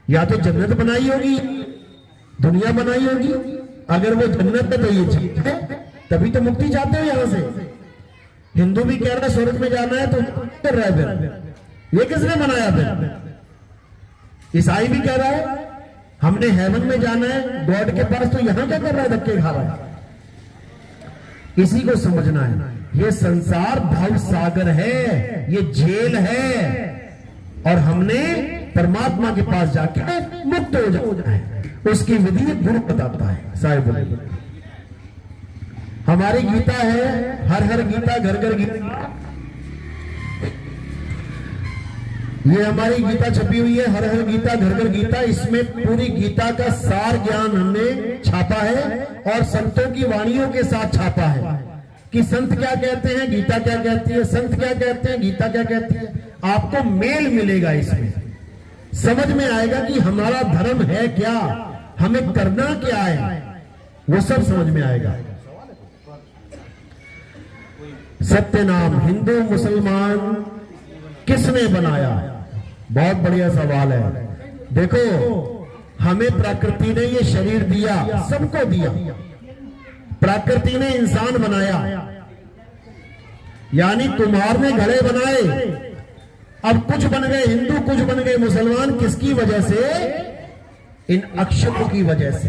या तो जन्नत बनाई होगी, दुनिया बनाई होगी। अगर वो जन्नत है तो ये चीज है, तभी तो मुक्ति चाहते हो यहां से। हिंदू भी कह रहा है स्वर्ग में जाना है, तो कर रहा है फिर ये किसने बनाया? फिर ईसाई भी कह रहा है हमने हेवन में जाना है गॉड के पास, तो यहां क्या कर रहा है, धक्के खा रहा है। इसी को समझना है। ये संसार भव सागर है, ये जेल है, और हमने परमात्मा के पास जाके मुक्त हो जाना है। उसकी विधि गुरु बताता है। साहिब बोले हमारी गीता है, हर हर गीता घर घर गीता, ये हमारी गीता छपी हुई है, हर हर गीता घर घर गीता। इसमें पूरी गीता का सार ज्ञान हमने छापा है, और संतों की वाणियों के साथ छापा है कि संत क्या कहते हैं, गीता क्या कहती है, संत क्या कहते हैं, गीता क्या कहती है। आपको मेल मिलेगा, इसमें समझ में आएगा कि हमारा धर्म है क्या, हमें करना क्या है, वो सब समझ में आएगा। सत्य नाम हिंदू मुसलमान किसने बनाया? बहुत बढ़िया सवाल है। देखो, हमें प्रकृति ने ये शरीर दिया, सबको दिया। प्रकृति ने इंसान बनाया, यानी कुम्हार ने घड़े बनाए। अब कुछ बन गए हिंदू, कुछ बन गए मुसलमान। किसकी वजह से? इन अक्षरों की वजह से।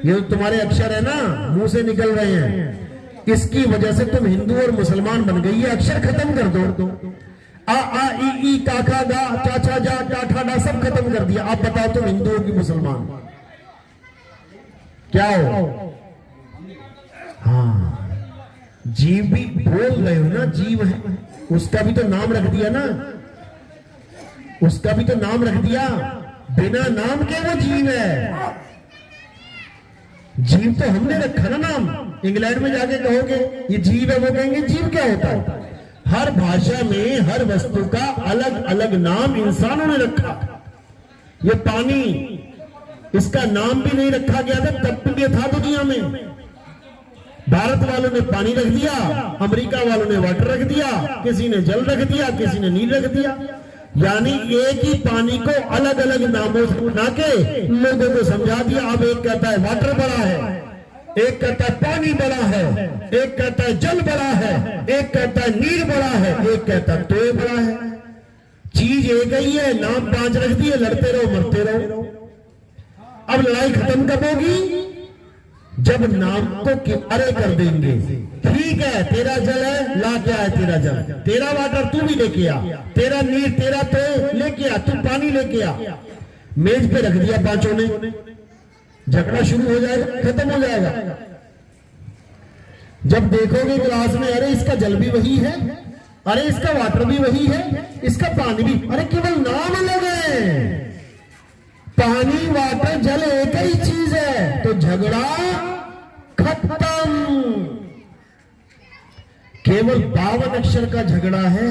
ये तुम्हारे अक्षर है ना, मुंह से निकल रहे हैं, इसकी वजह से तुम हिंदू और मुसलमान बन गई। ये अक्षर खत्म कर दो, आ आ ई का खा गा चा चा जा टा ठा डा सब खत्म कर दिया। आप बताओ तुम हिंदू हो कि मुसलमान? क्या हो? हाँ, जीव भी बोल रहे हो ना, जीव है, उसका भी तो नाम रख दिया ना, उसका भी तो नाम रख दिया। बिना नाम के वो जीव है। जीव तो हमने रखा ना नाम। इंग्लैंड में जाके कहोगे ये जीव है, वो कहेंगे जीव क्या होता है? हर भाषा में हर वस्तु का अलग अलग नाम इंसानों ने रखा। ये पानी, इसका नाम भी नहीं रखा गया था, तब भी था दुनिया में। भारत वालों ने पानी रख दिया, अमेरिका वालों ने वाटर रख दिया, किसी ने जल रख दिया, किसी ने नील रख दिया। यानी एक ही पानी को अलग अलग नामों से बना के लोगों को समझा दिया। अब एक कहता है वाटर बड़ा है, एक कहता है पानी बड़ा है, एक कहता है जल बड़ा है, एक कहता है नीर बड़ा है, एक कहता है तोय बड़ा है। चीज एक ही है, नाम 5 रख दिए, लड़ते रहो मरते रहो। अब लड़ाई खत्म कब होगी? जब नाम को किनारे कर देंगे। ठीक है, तेरा जल है, ला क्या है तेरा जल, तेरा वाटर तू भी लेके आ, तेरा नीर तेरा तो लेके आ, तू पानी लेके आ। मेज पे रख दिया पांचों ने, झगड़ा शुरू हो जाएगा, खत्म हो जाएगा। जब देखोगे गिलास में, अरे इसका जल भी वही है, अरे इसका वाटर भी वही है, इसका पानी भी, अरे केवल नाम अलग है। पानी वाटर जल एक ही चीज है, तो झगड़ा खत्म। केवल 52 अक्षर का झगड़ा है।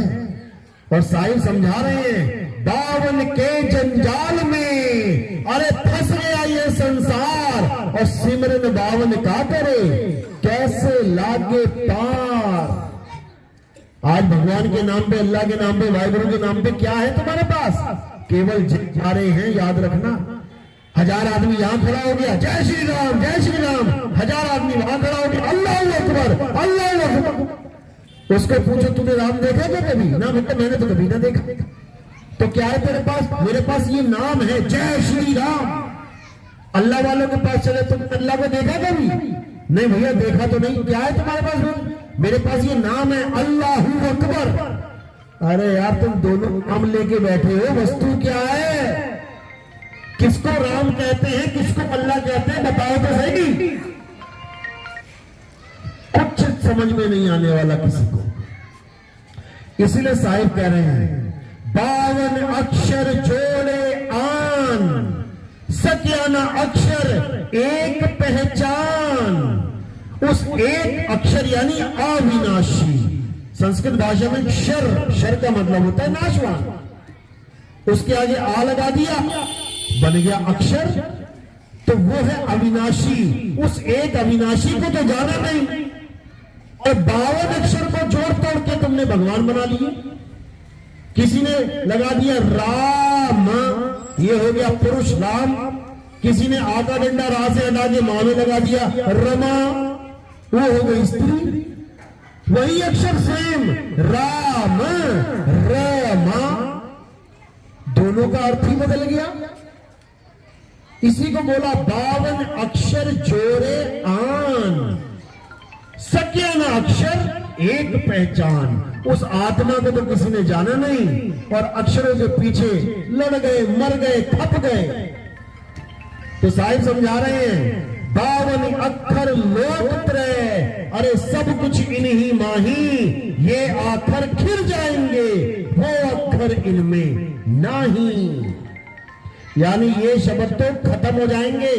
और साईं समझा रहे हैं 52 के जंजाल में अरे फंस गया ये संसार, और सिमरन 52 का करे कैसे लागे पार। आज भगवान के नाम पे, अल्लाह के नाम पे, वाहिगुरु के नाम पे क्या है तुम्हारे पास? केवल जा रहे हैं, याद रखना। 1000 आदमी यहां खड़ा हो गया, जय श्री राम जय श्री राम, 1000 आदमी वहां खड़ा हो गया, अल्लाह अकबर अल्लाह अकबर। उसको पूछो तूने राम देखा क्या कभी? ना बेटा मैंने तो कभी ना देखा। तो क्या है तेरे पास? मेरे पास ये नाम है, जय श्री राम। अल्लाह वालों के पास चले, तुम अल्लाह को देखा कभी? नहीं भैया देखा तो नहीं। क्या है तुम्हारे पास? मेरे पास ये नाम है, अल्लाहू अकबर। अरे यार तुम दोनों नाम लेके बैठे हो, वस्तु क्या है? किसको राम कहते हैं, किसको अल्लाह कहते हैं, बताओ तो सही। कुछ समझ में नहीं आने वाला किसी को। इसीलिए साहिब कह रहे हैं 52 अक्षर जोड़े आन, सत्याना अक्षर एक पहचान। उस एक अक्षर यानी अविनाशी। संस्कृत भाषा में शर का मतलब होता है नाशवान। उसके आगे आ लगा दिया, बन गया अक्षर, तो वो है अविनाशी। उस एक अविनाशी को तो जाना नहीं, और 52 अक्षर को जोड़ तोड़ के तुमने भगवान बना लिए। किसी ने लगा दिया राम, ये हो गया पुरुष राम। किसी ने आका डंडा रा से हटा के माँ में लगा दिया रमा, वो हो गई स्त्री। वही अक्षर सेम, राम रमा, दोनों का अर्थ ही बदल गया। इसी को बोला 52 अक्षर जोड़े आन, सत्याना अक्षर एक पहचान। उस आत्मा को तो किसी ने जाना नहीं, और अक्षरों के पीछे लड़ गए, मर गए, खप गए। तो साहिब समझा रहे हैं 52 अक्षर लोकत्रय, अरे सब कुछ इन्हीं माही, ये आखर खिर जाएंगे, वो अक्षर इनमें नहीं। यानी ये शब्द तो खत्म हो जाएंगे।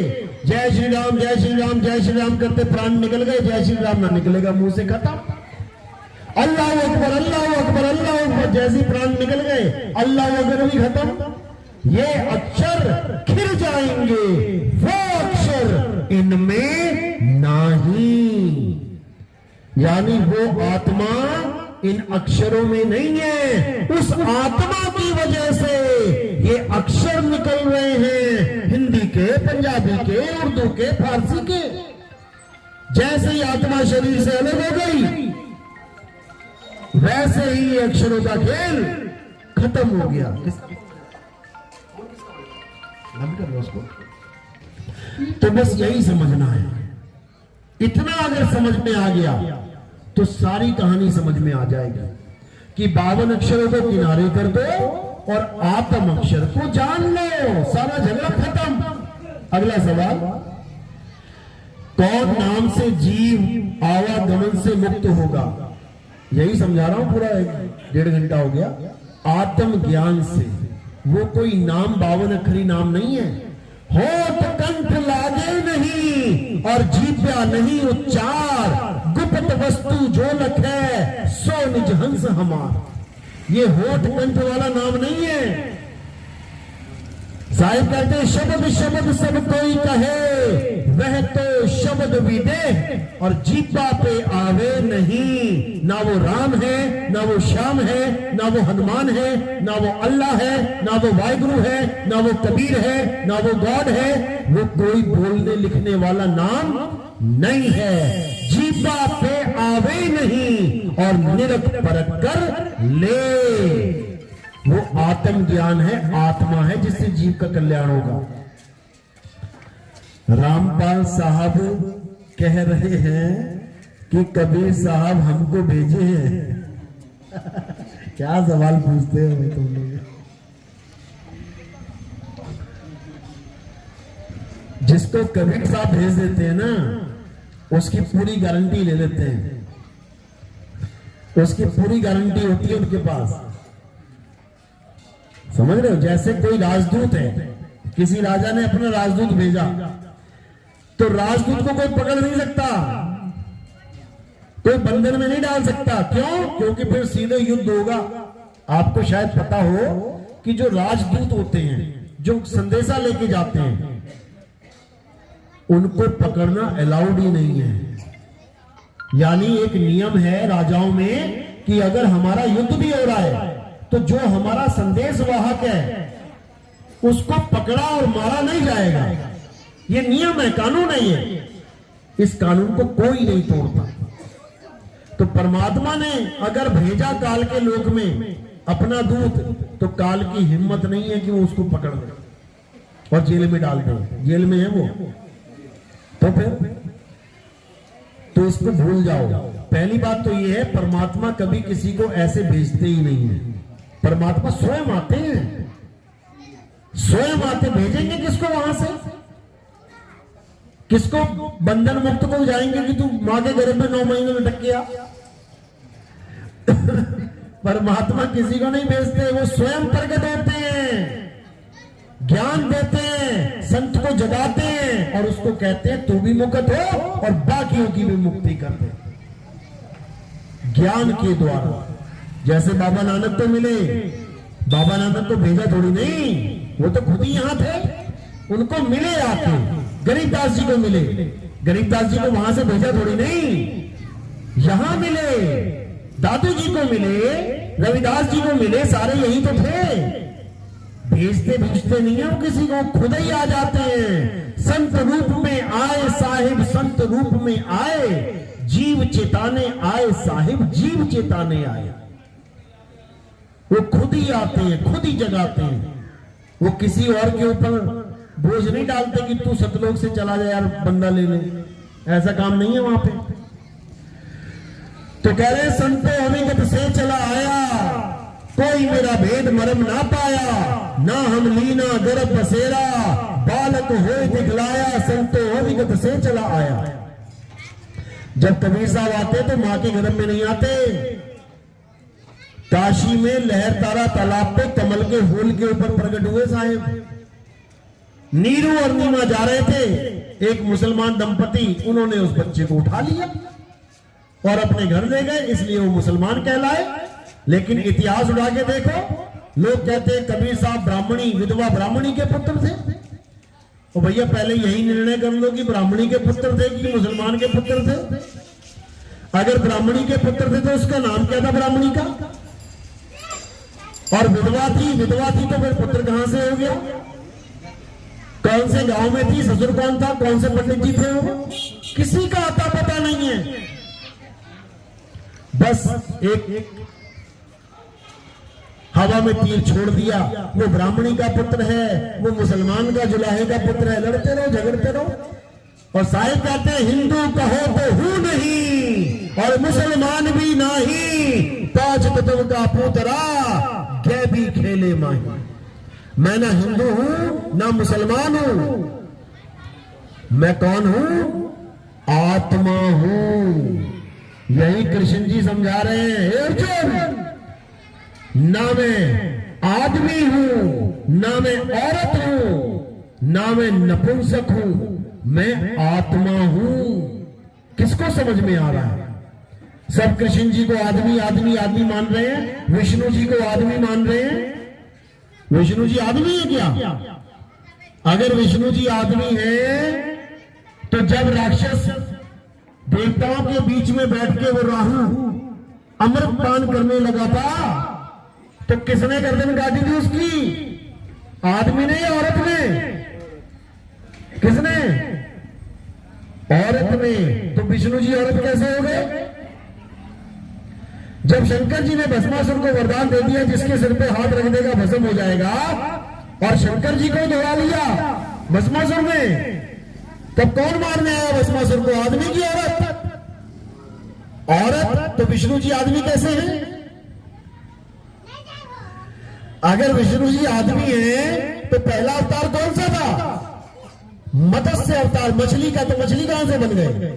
जय श्री राम जय श्री राम जय श्री राम करते प्राण निकल गए, जय श्री राम ना निकलेगा मुंह से, खत्म। अल्लाह अकबर अल्लाह अकबर अल्लाह अकबर, जैसे प्राण निकल गए अल्लाह अकबर भी खत्म। ये अक्षर खिर जाएंगे, वो अक्षर इनमें नहीं। यानी वो आत्मा इन अक्षरों में नहीं है। उस आत्मा की वजह से ये अक्षर निकल रहे हैं, हिंदी के, पंजाबी के, उर्दू के, फारसी के। जैसे ही आत्मा शरीर से अलग हो गई, वैसे ही अक्षरों का खेल खत्म हो गया। उसको तो बस यही समझना है। इतना अगर समझ में आ गया तो सारी कहानी समझ में आ जाएगी कि 52 अक्षरों को किनारे कर दो और आत्म अक्षर को जान लो, सारा झगड़ा खत्म। अगला सवाल, कौन नाम से जीव आवागमन से मुक्त होगा? यही समझा रहा हूं, पूरा 1.5 घंटा हो गया। आत्म ज्ञान से। वो कोई नाम 52 अक्षरी नाम नहीं है। होठ कंठ लागे नहीं और जीव्या नहीं उच्चार, गुप्त वस्तु जो लखे सो निज हंस हमार। ये होठ कंठ वाला नाम नहीं है। साहिब कहते हैं शब्द शब्द सब कोई कहे, वह तो शब्द विदेह और जीवा पे आवे नहीं। ना वो राम है, ना वो श्याम है, ना वो हनुमान है, ना वो अल्लाह है, ना वो वाहिगुरु है, ना वो कबीर है, ना वो गॉड है। वो कोई बोलने लिखने वाला नाम नहीं है। जीपा पे आवे नहीं और निरख परख कर ले। वो आत्म ज्ञान है, आत्मा है, जिससे जीव का कल्याण होगा। रामपाल साहब कह रहे हैं कि कबीर साहब हमको भेजे हैं। क्या सवाल पूछते हो तुम लोग। जिसको कबीर साहब भेज देते हैं ना, उसकी पूरी गारंटी ले लेते हैं, उसकी पूरी गारंटी होती है उनके पास। समझ रहे हो? जैसे कोई राजदूत है, किसी राजा ने अपना राजदूत भेजा, तो राजदूत को कोई पकड़ नहीं सकता, कोई बंधन में नहीं डाल सकता। क्यों? क्योंकि फिर सीधे युद्ध होगा। आपको शायद पता हो कि जो राजदूत होते हैं, जो संदेशा लेके जाते हैं, उनको पकड़ना अलाउड ही नहीं है। यानी एक नियम है राजाओं में कि अगर हमारा युद्ध भी हो रहा है तो जो हमारा संदेश वाहक है उसको पकड़ा और मारा नहीं जाएगा। ये नियम है, कानून है ये। इस कानून को कोई नहीं तोड़ता। तो परमात्मा ने अगर भेजा काल के लोक में अपना दूत, तो काल की हिम्मत नहीं है कि वो उसको पकड़ ले और जेल में डाल दे। जेल में है वो, तो फिर तो इसको भूल जाओ। पहली बात तो ये है, परमात्मा कभी किसी को ऐसे भेजते ही नहीं है। परमात्मा स्वयं आते हैं, स्वयं आते। भेजेंगे किसको वहां से? किसको बंधन मुक्त को जाएंगे कि तू मां के गर्भ में 9 महीने में लटक गया? परमात्मा किसी को नहीं भेजते, वो स्वयं प्रकट होते हैं, ज्ञान देते हैं, संत को जगाते हैं और उसको कहते हैं तू भी मुक्त हो और बाकियों की भी मुक्ति कर दे ज्ञान के द्वारा। जैसे बाबा नानक तो मिले, बाबा नानक को भेजा थोड़ी नहीं, वो तो खुद ही यहां थे। उनको मिले आके, गरीबदास जी को मिले, गरीबदास जी को वहां से भेजा थोड़ी नहीं, यहां मिले। दादू जी को मिले, रविदास जी को मिले, सारे यही तो थे। भेजते भेजते नहीं है वो किसी को, खुद ही आ जाते हैं। संत रूप में आए साहिब, संत रूप में आए, जीव चेताने आए साहिब, जीव चेताने आए। वो खुद ही आते हैं, खुद ही जगाते हैं। वो किसी और के ऊपर बोझ नहीं डालते कि तू सतलोक से चला जाए यार, बंदा ले ले। ऐसा काम नहीं है वहां पे। तो कह रहे संतो अविगत से चला आया, कोई मेरा भेद मरम ना पाया, ना हम लीना गर्भ बसेरा, बालक हो दिखलाया, संतो अविगत से चला आया। जब कबीर साहब आते तो मां के गर्भ में नहीं आते। काशी में लहर तारा तालाब पे कमल के फूल के ऊपर प्रकट हुए साहिब। नीरू और नीमा जा रहे थे, एक मुसलमान दंपति, उन्होंने उस बच्चे को उठा लिया और अपने घर ले गए, इसलिए वो मुसलमान कहलाए। लेकिन इतिहास उड़ा के देखो, लोग कहते हैं कबीर साहब ब्राह्मणी, विधवा ब्राह्मणी के पुत्र थे। तो भैया पहले यही निर्णय कर लो कि ब्राह्मणी के पुत्र थे कि मुसलमान के पुत्र थे। अगर ब्राह्मणी के पुत्र थे तो उसका नाम क्या था ब्राह्मणी का? और विधवा थी तो फिर पुत्र कहां से हो गया? कौन से गांव में थी, ससुर कौन था, कौन से पंडित जी थे वो? किसी का आता पता नहीं है। बस एक हवा में तीर छोड़ दिया, वो ब्राह्मणी का पुत्र है, वो मुसलमान का जुलाहे का पुत्र है, लड़ते रहो, झगड़ते रहो। और साहिब कहते हैं हिंदू कहो तो हूं नहीं और मुसलमान भी नहीं, पांच तत्व का पुतरा कै भी खेले माही। मैं ना हिंदू हूं ना मुसलमान हूं, मैं कौन हूं? आत्मा हूं। यही कृष्ण जी समझा रहे हैं, हे अर्जुन, ना मैं आदमी हूं, ना मैं औरत हूं, ना मैं नपुंसक हूं, मैं आत्मा हूं। किसको समझ में आ रहा है? सब कृष्ण जी को आदमी आदमी आदमी मान रहे हैं, विष्णु जी को आदमी मान रहे हैं। विष्णु जी आदमी है क्या? अगर विष्णु जी आदमी है तो जब राक्षस देवताओं के बीच में बैठ के वो राहु अमृत पान करने लगा था, तो किसने गर्दन काटी थी उसकी? आदमी ने या औरत ने? किसने? औरत में, तो विष्णु जी औरत कैसे हो गए? जब शंकर जी ने भस्मासुर को वरदान दे दिया जिसके सिर पे हाथ रख देगा भस्म हो जाएगा, और शंकर जी को दौड़ा लिया भस्मासुर ने, तब कौन मारने आया भस्मासुर को? आदमी की औरत? औरत तो विष्णु जी आदमी कैसे हैं? अगर विष्णु जी आदमी हैं तो पहला अवतार कौन सा था? मत्स्य अवतार, मछली का, तो मछली कहां से बन गए?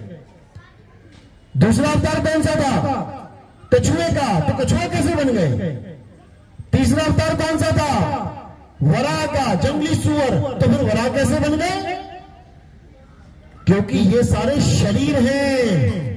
दूसरा अवतार कौन सा था? कछुए का, तो कछुआ कैसे बन गए? तीसरा अवतार कौन सा था? वराह का, जंगली सुअर, तो फिर वराह कैसे बन गए? क्योंकि ये सारे शरीर हैं,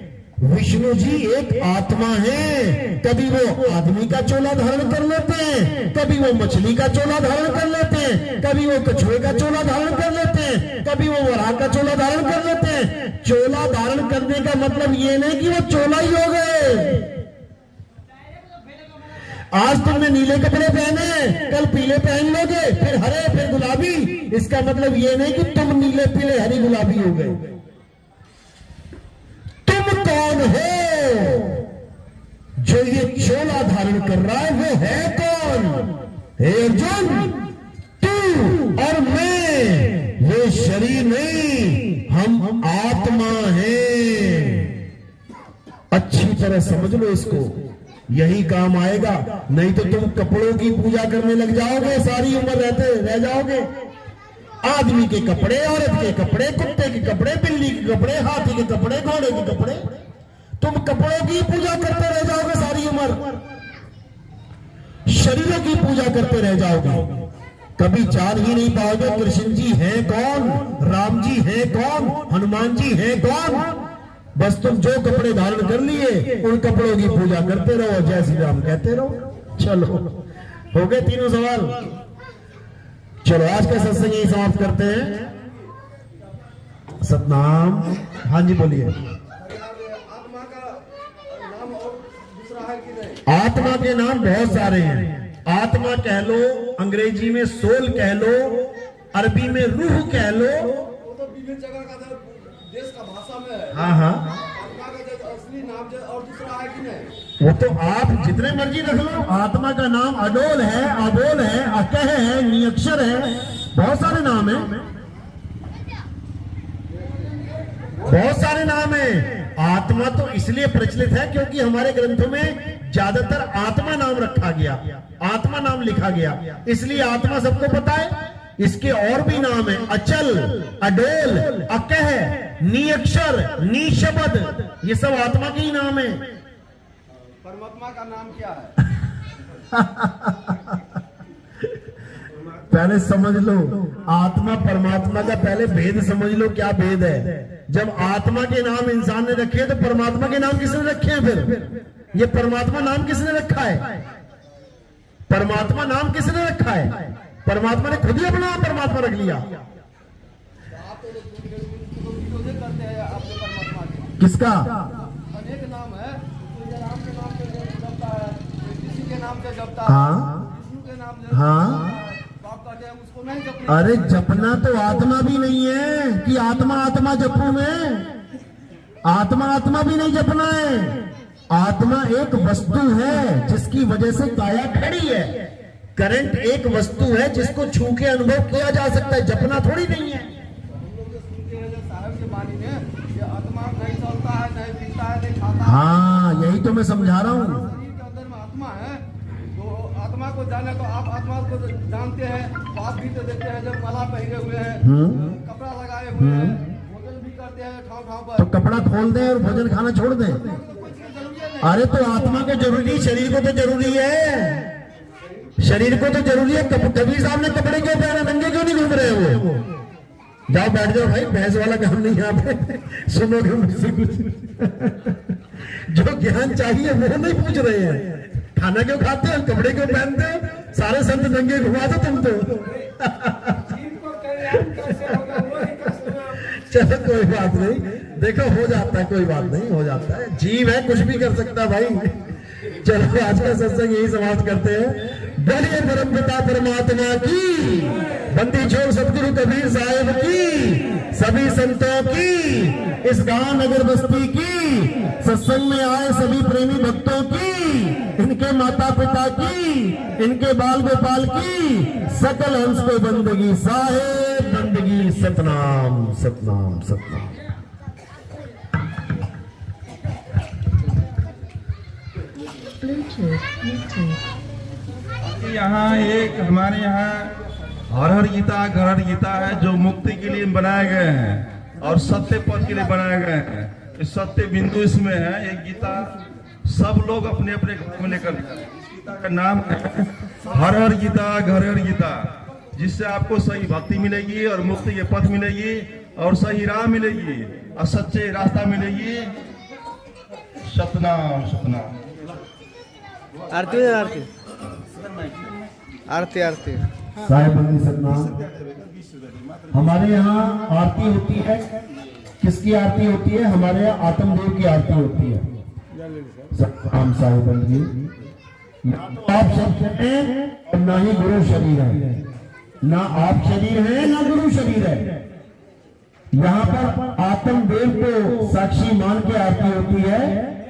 विष्णु जी एक आत्मा है। कभी वो आदमी का चोला धारण कर लेते हैं, कभी वो मछली का चोला धारण कर लेते हैं, कभी वो कछुए का चोला धारण कर लेते हैं, कभी वो वराह का चोला धारण कर लेते हैं। चोला धारण करने का मतलब ये नहीं कि वो चोला ही हो गए। आज तुमने नीले कपड़े पहने, कल पीले पहन लोगे, फिर हरे, फिर गुलाबी। इसका मतलब ये नहीं कि तुम नीले पीले हरी गुलाबी हो गए। तुम कौन हो जो ये चोला धारण कर रहा है? वो है कौन? हे अर्जुन, तू और मैं ये शरीर नहीं, हम आत्मा हैं। अच्छी तरह समझ लो इसको, यही काम आएगा। नहीं तो तुम कपड़ों की पूजा करने लग जाओगे, सारी उम्र रह जाओगे। आदमी के कपड़े, औरत के कपड़े, कुत्ते के कपड़े, बिल्ली के कपड़े, हाथी के कपड़े, घोड़े के कपड़े, तुम कपड़ों की पूजा करते रह जाओगे सारी उम्र, शरीरों की पूजा करते रह जाओगे। कभी जान ही नहीं पाओगे कृष्ण जी हैं कौन, राम जी हैं कौन, हनुमान जी हैं कौन। बस तुम जो कपड़े धारण कर लिए उन कपड़ों की पूजा करते रहो, जय श्री राम कहते रहो। चलो, हो गए तीनों सवाल। चलो आज का सत्संग यही समाप्त करते हैं। सतनाम। हाँ जी बोलिए। आत्मा का नाम और दूसरा है कि नहीं? आत्मा के नाम बहुत सारे हैं। आत्मा कह लो, अंग्रेजी में सोल कह लो, अरबी में रूह कह लो। वो तो विभिन्न जगह का देश का भाषा में है। हाँ हाँ, आत्मा का जो असली नाम जो और दूसरा है कि नहीं? वो तो आप जितने मर्जी रख लो। आत्मा का नाम अडोल है, अबोल है, अकह है, नियक्षर है, बहुत सारे नाम हैं, बहुत सारे नाम हैं। आत्मा तो इसलिए प्रचलित है क्योंकि हमारे ग्रंथों में ज्यादातर आत्मा नाम रखा गया, आत्मा नाम लिखा गया, इसलिए आत्मा सबको पता है। इसके और भी नाम है, अचल, अडोल, अकह, नियक्षर, निशब्द, ये सब आत्मा के ही नाम है। परमात्मा का नाम क्या है? पहले समझ लो आत्मा परमात्मा का, पहले भेद समझ लो क्या भेद है। जब आत्मा के नाम इंसान ने रखे तो परमात्मा के नाम किसने रखे हैं? फिर ये परमात्मा नाम किसने रखा है? परमात्मा नाम किसने रखा है? परमात्मा ने खुद ही अपना परमात्मा रख लिया। आप तो करते हैं आपके परमात्मा के। किसका? अनेक नाम है, कोई राम के नाम से जपता है, किसी के नाम से जपता है, हाँ विष्णु के नाम से हाँ। तो आप कहते हैं उसको नहीं जपना। अरे जपना तो आत्मा भी नहीं है कि आत्मा आत्मा जपू में, आत्मा आत्मा भी नहीं जपना है। आत्मा एक वस्तु है जिसकी वजह से काया खड़ी है। करंट एक वस्तु है जिसको छू के अनुभव किया जा सकता है, जपना थोड़ी नहीं है। हम लोग सुनते हैं साहब की वाणी में ये आत्मा नहीं चलता है, नहीं पीता है, नहीं खाता है। हाँ यही तो मैं समझा रहा हूँ। शरीर के अंदर में आत्मा है, तो आत्मा को जाने तो आप आत्मा को जानते हैं, बात भी तो देते हैं, जब माला पहने हुए हैं, कपड़ा लगाए हुए हैं, भोजन भी करते हैं ठाव ठाव पर। तो कपड़ा खोल दें और भोजन खाना छोड़ दें? अरे तो आत्मा को जरूरी, शरीर को तो जरूरी है, शरीर को तो जरूरी है। कबीर साहब ने कपड़े क्यों पहने, नंगे क्यों नहीं घूम रहे हो? जाओ बैठ जाओ भाई, बहस वाला काम नहीं यहाँ पे, सुनोगे मुझसे कुछ। जो ज्ञान चाहिए वो नहीं पूछ रहे हैं। खाना क्यों खाते हो, कपड़े क्यों पहनते हो, सारे संत नंगे घुमा दो तुम तो। चलो कोई बात नहीं, देखो हो जाता है, कोई बात नहीं, हो जाता है, जीव है, कुछ भी कर सकता है भाई। चलो आज का सत्संग यही समाप्त करते हैं। बोलिए परमपिता परमात्मा की, बंदी छोड़ सतगुरु कबीर साहिब की, सभी संतों की, इस गांव नगर बस्ती की, सत्संग में आए सभी प्रेमी भक्तों की, इनके माता पिता की, इनके बाल गोपाल की, सकल हंस को बंदगी साहेब बंदगी। सतनाम सतनाम सतनाम। यहाँ एक हमारे यहाँ हर हर गीता घर हर गीता है, जो मुक्ति के लिए बनाए गए हैं और सत्य पद के लिए बनाए गए हैं। इस सत्य बिंदु इसमें है। एक गीता सब लोग अपने अपने घर में लेकर, गीता का नाम है हर हर गीता घर हर गीता, जिससे आपको सही भक्ति मिलेगी और मुक्ति के पथ मिलेगी और सही राह मिलेगी और सच्चे रास्ता मिलेगी। सतनाम सतनाम। आरती हो आरती आरती आरती साहेब बंदी सतनाम। हमारे यहाँ आरती होती है। किसकी आरती होती है? हमारे यहाँ आत्मदेव की आरती होती है। सतनाम साहेब बंदी। ना तो आप शब्द हैं और ना ही गुरु शरीर है। ना आप शरीर है ना गुरु शरीर है। यहाँ पर आत्मदेव को साक्षी मान के आरती होती है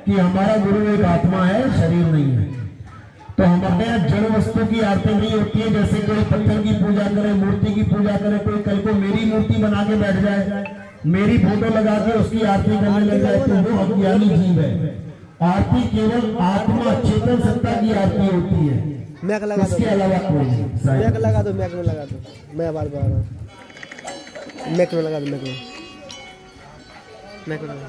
कि हमारा गुरु एक आत्मा है, शरीर नहीं है। तो हमारे यहाँ जड़ वस्तु की आरती नहीं होती है। जैसे कोई पत्थर की पूजा करे, मूर्ति की पूजा करे, कोई कल को मेरी मूर्ति बना के बैठ जाए, मेरी फोटो लगा के उसकी आरती करने लग जाए, तो वो अज्ञानी जीव है। आरती केवल आत्मा चेतन सत्ता की आरती होती है, मैक लगा दो, इसके अलावा कोई नहीं। मैक लगा दो, मैक में लगा दो। मैं बार बार मैक में लगा दो, मैक में लगा दो।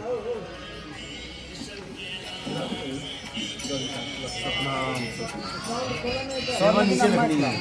नीचे रखनी है।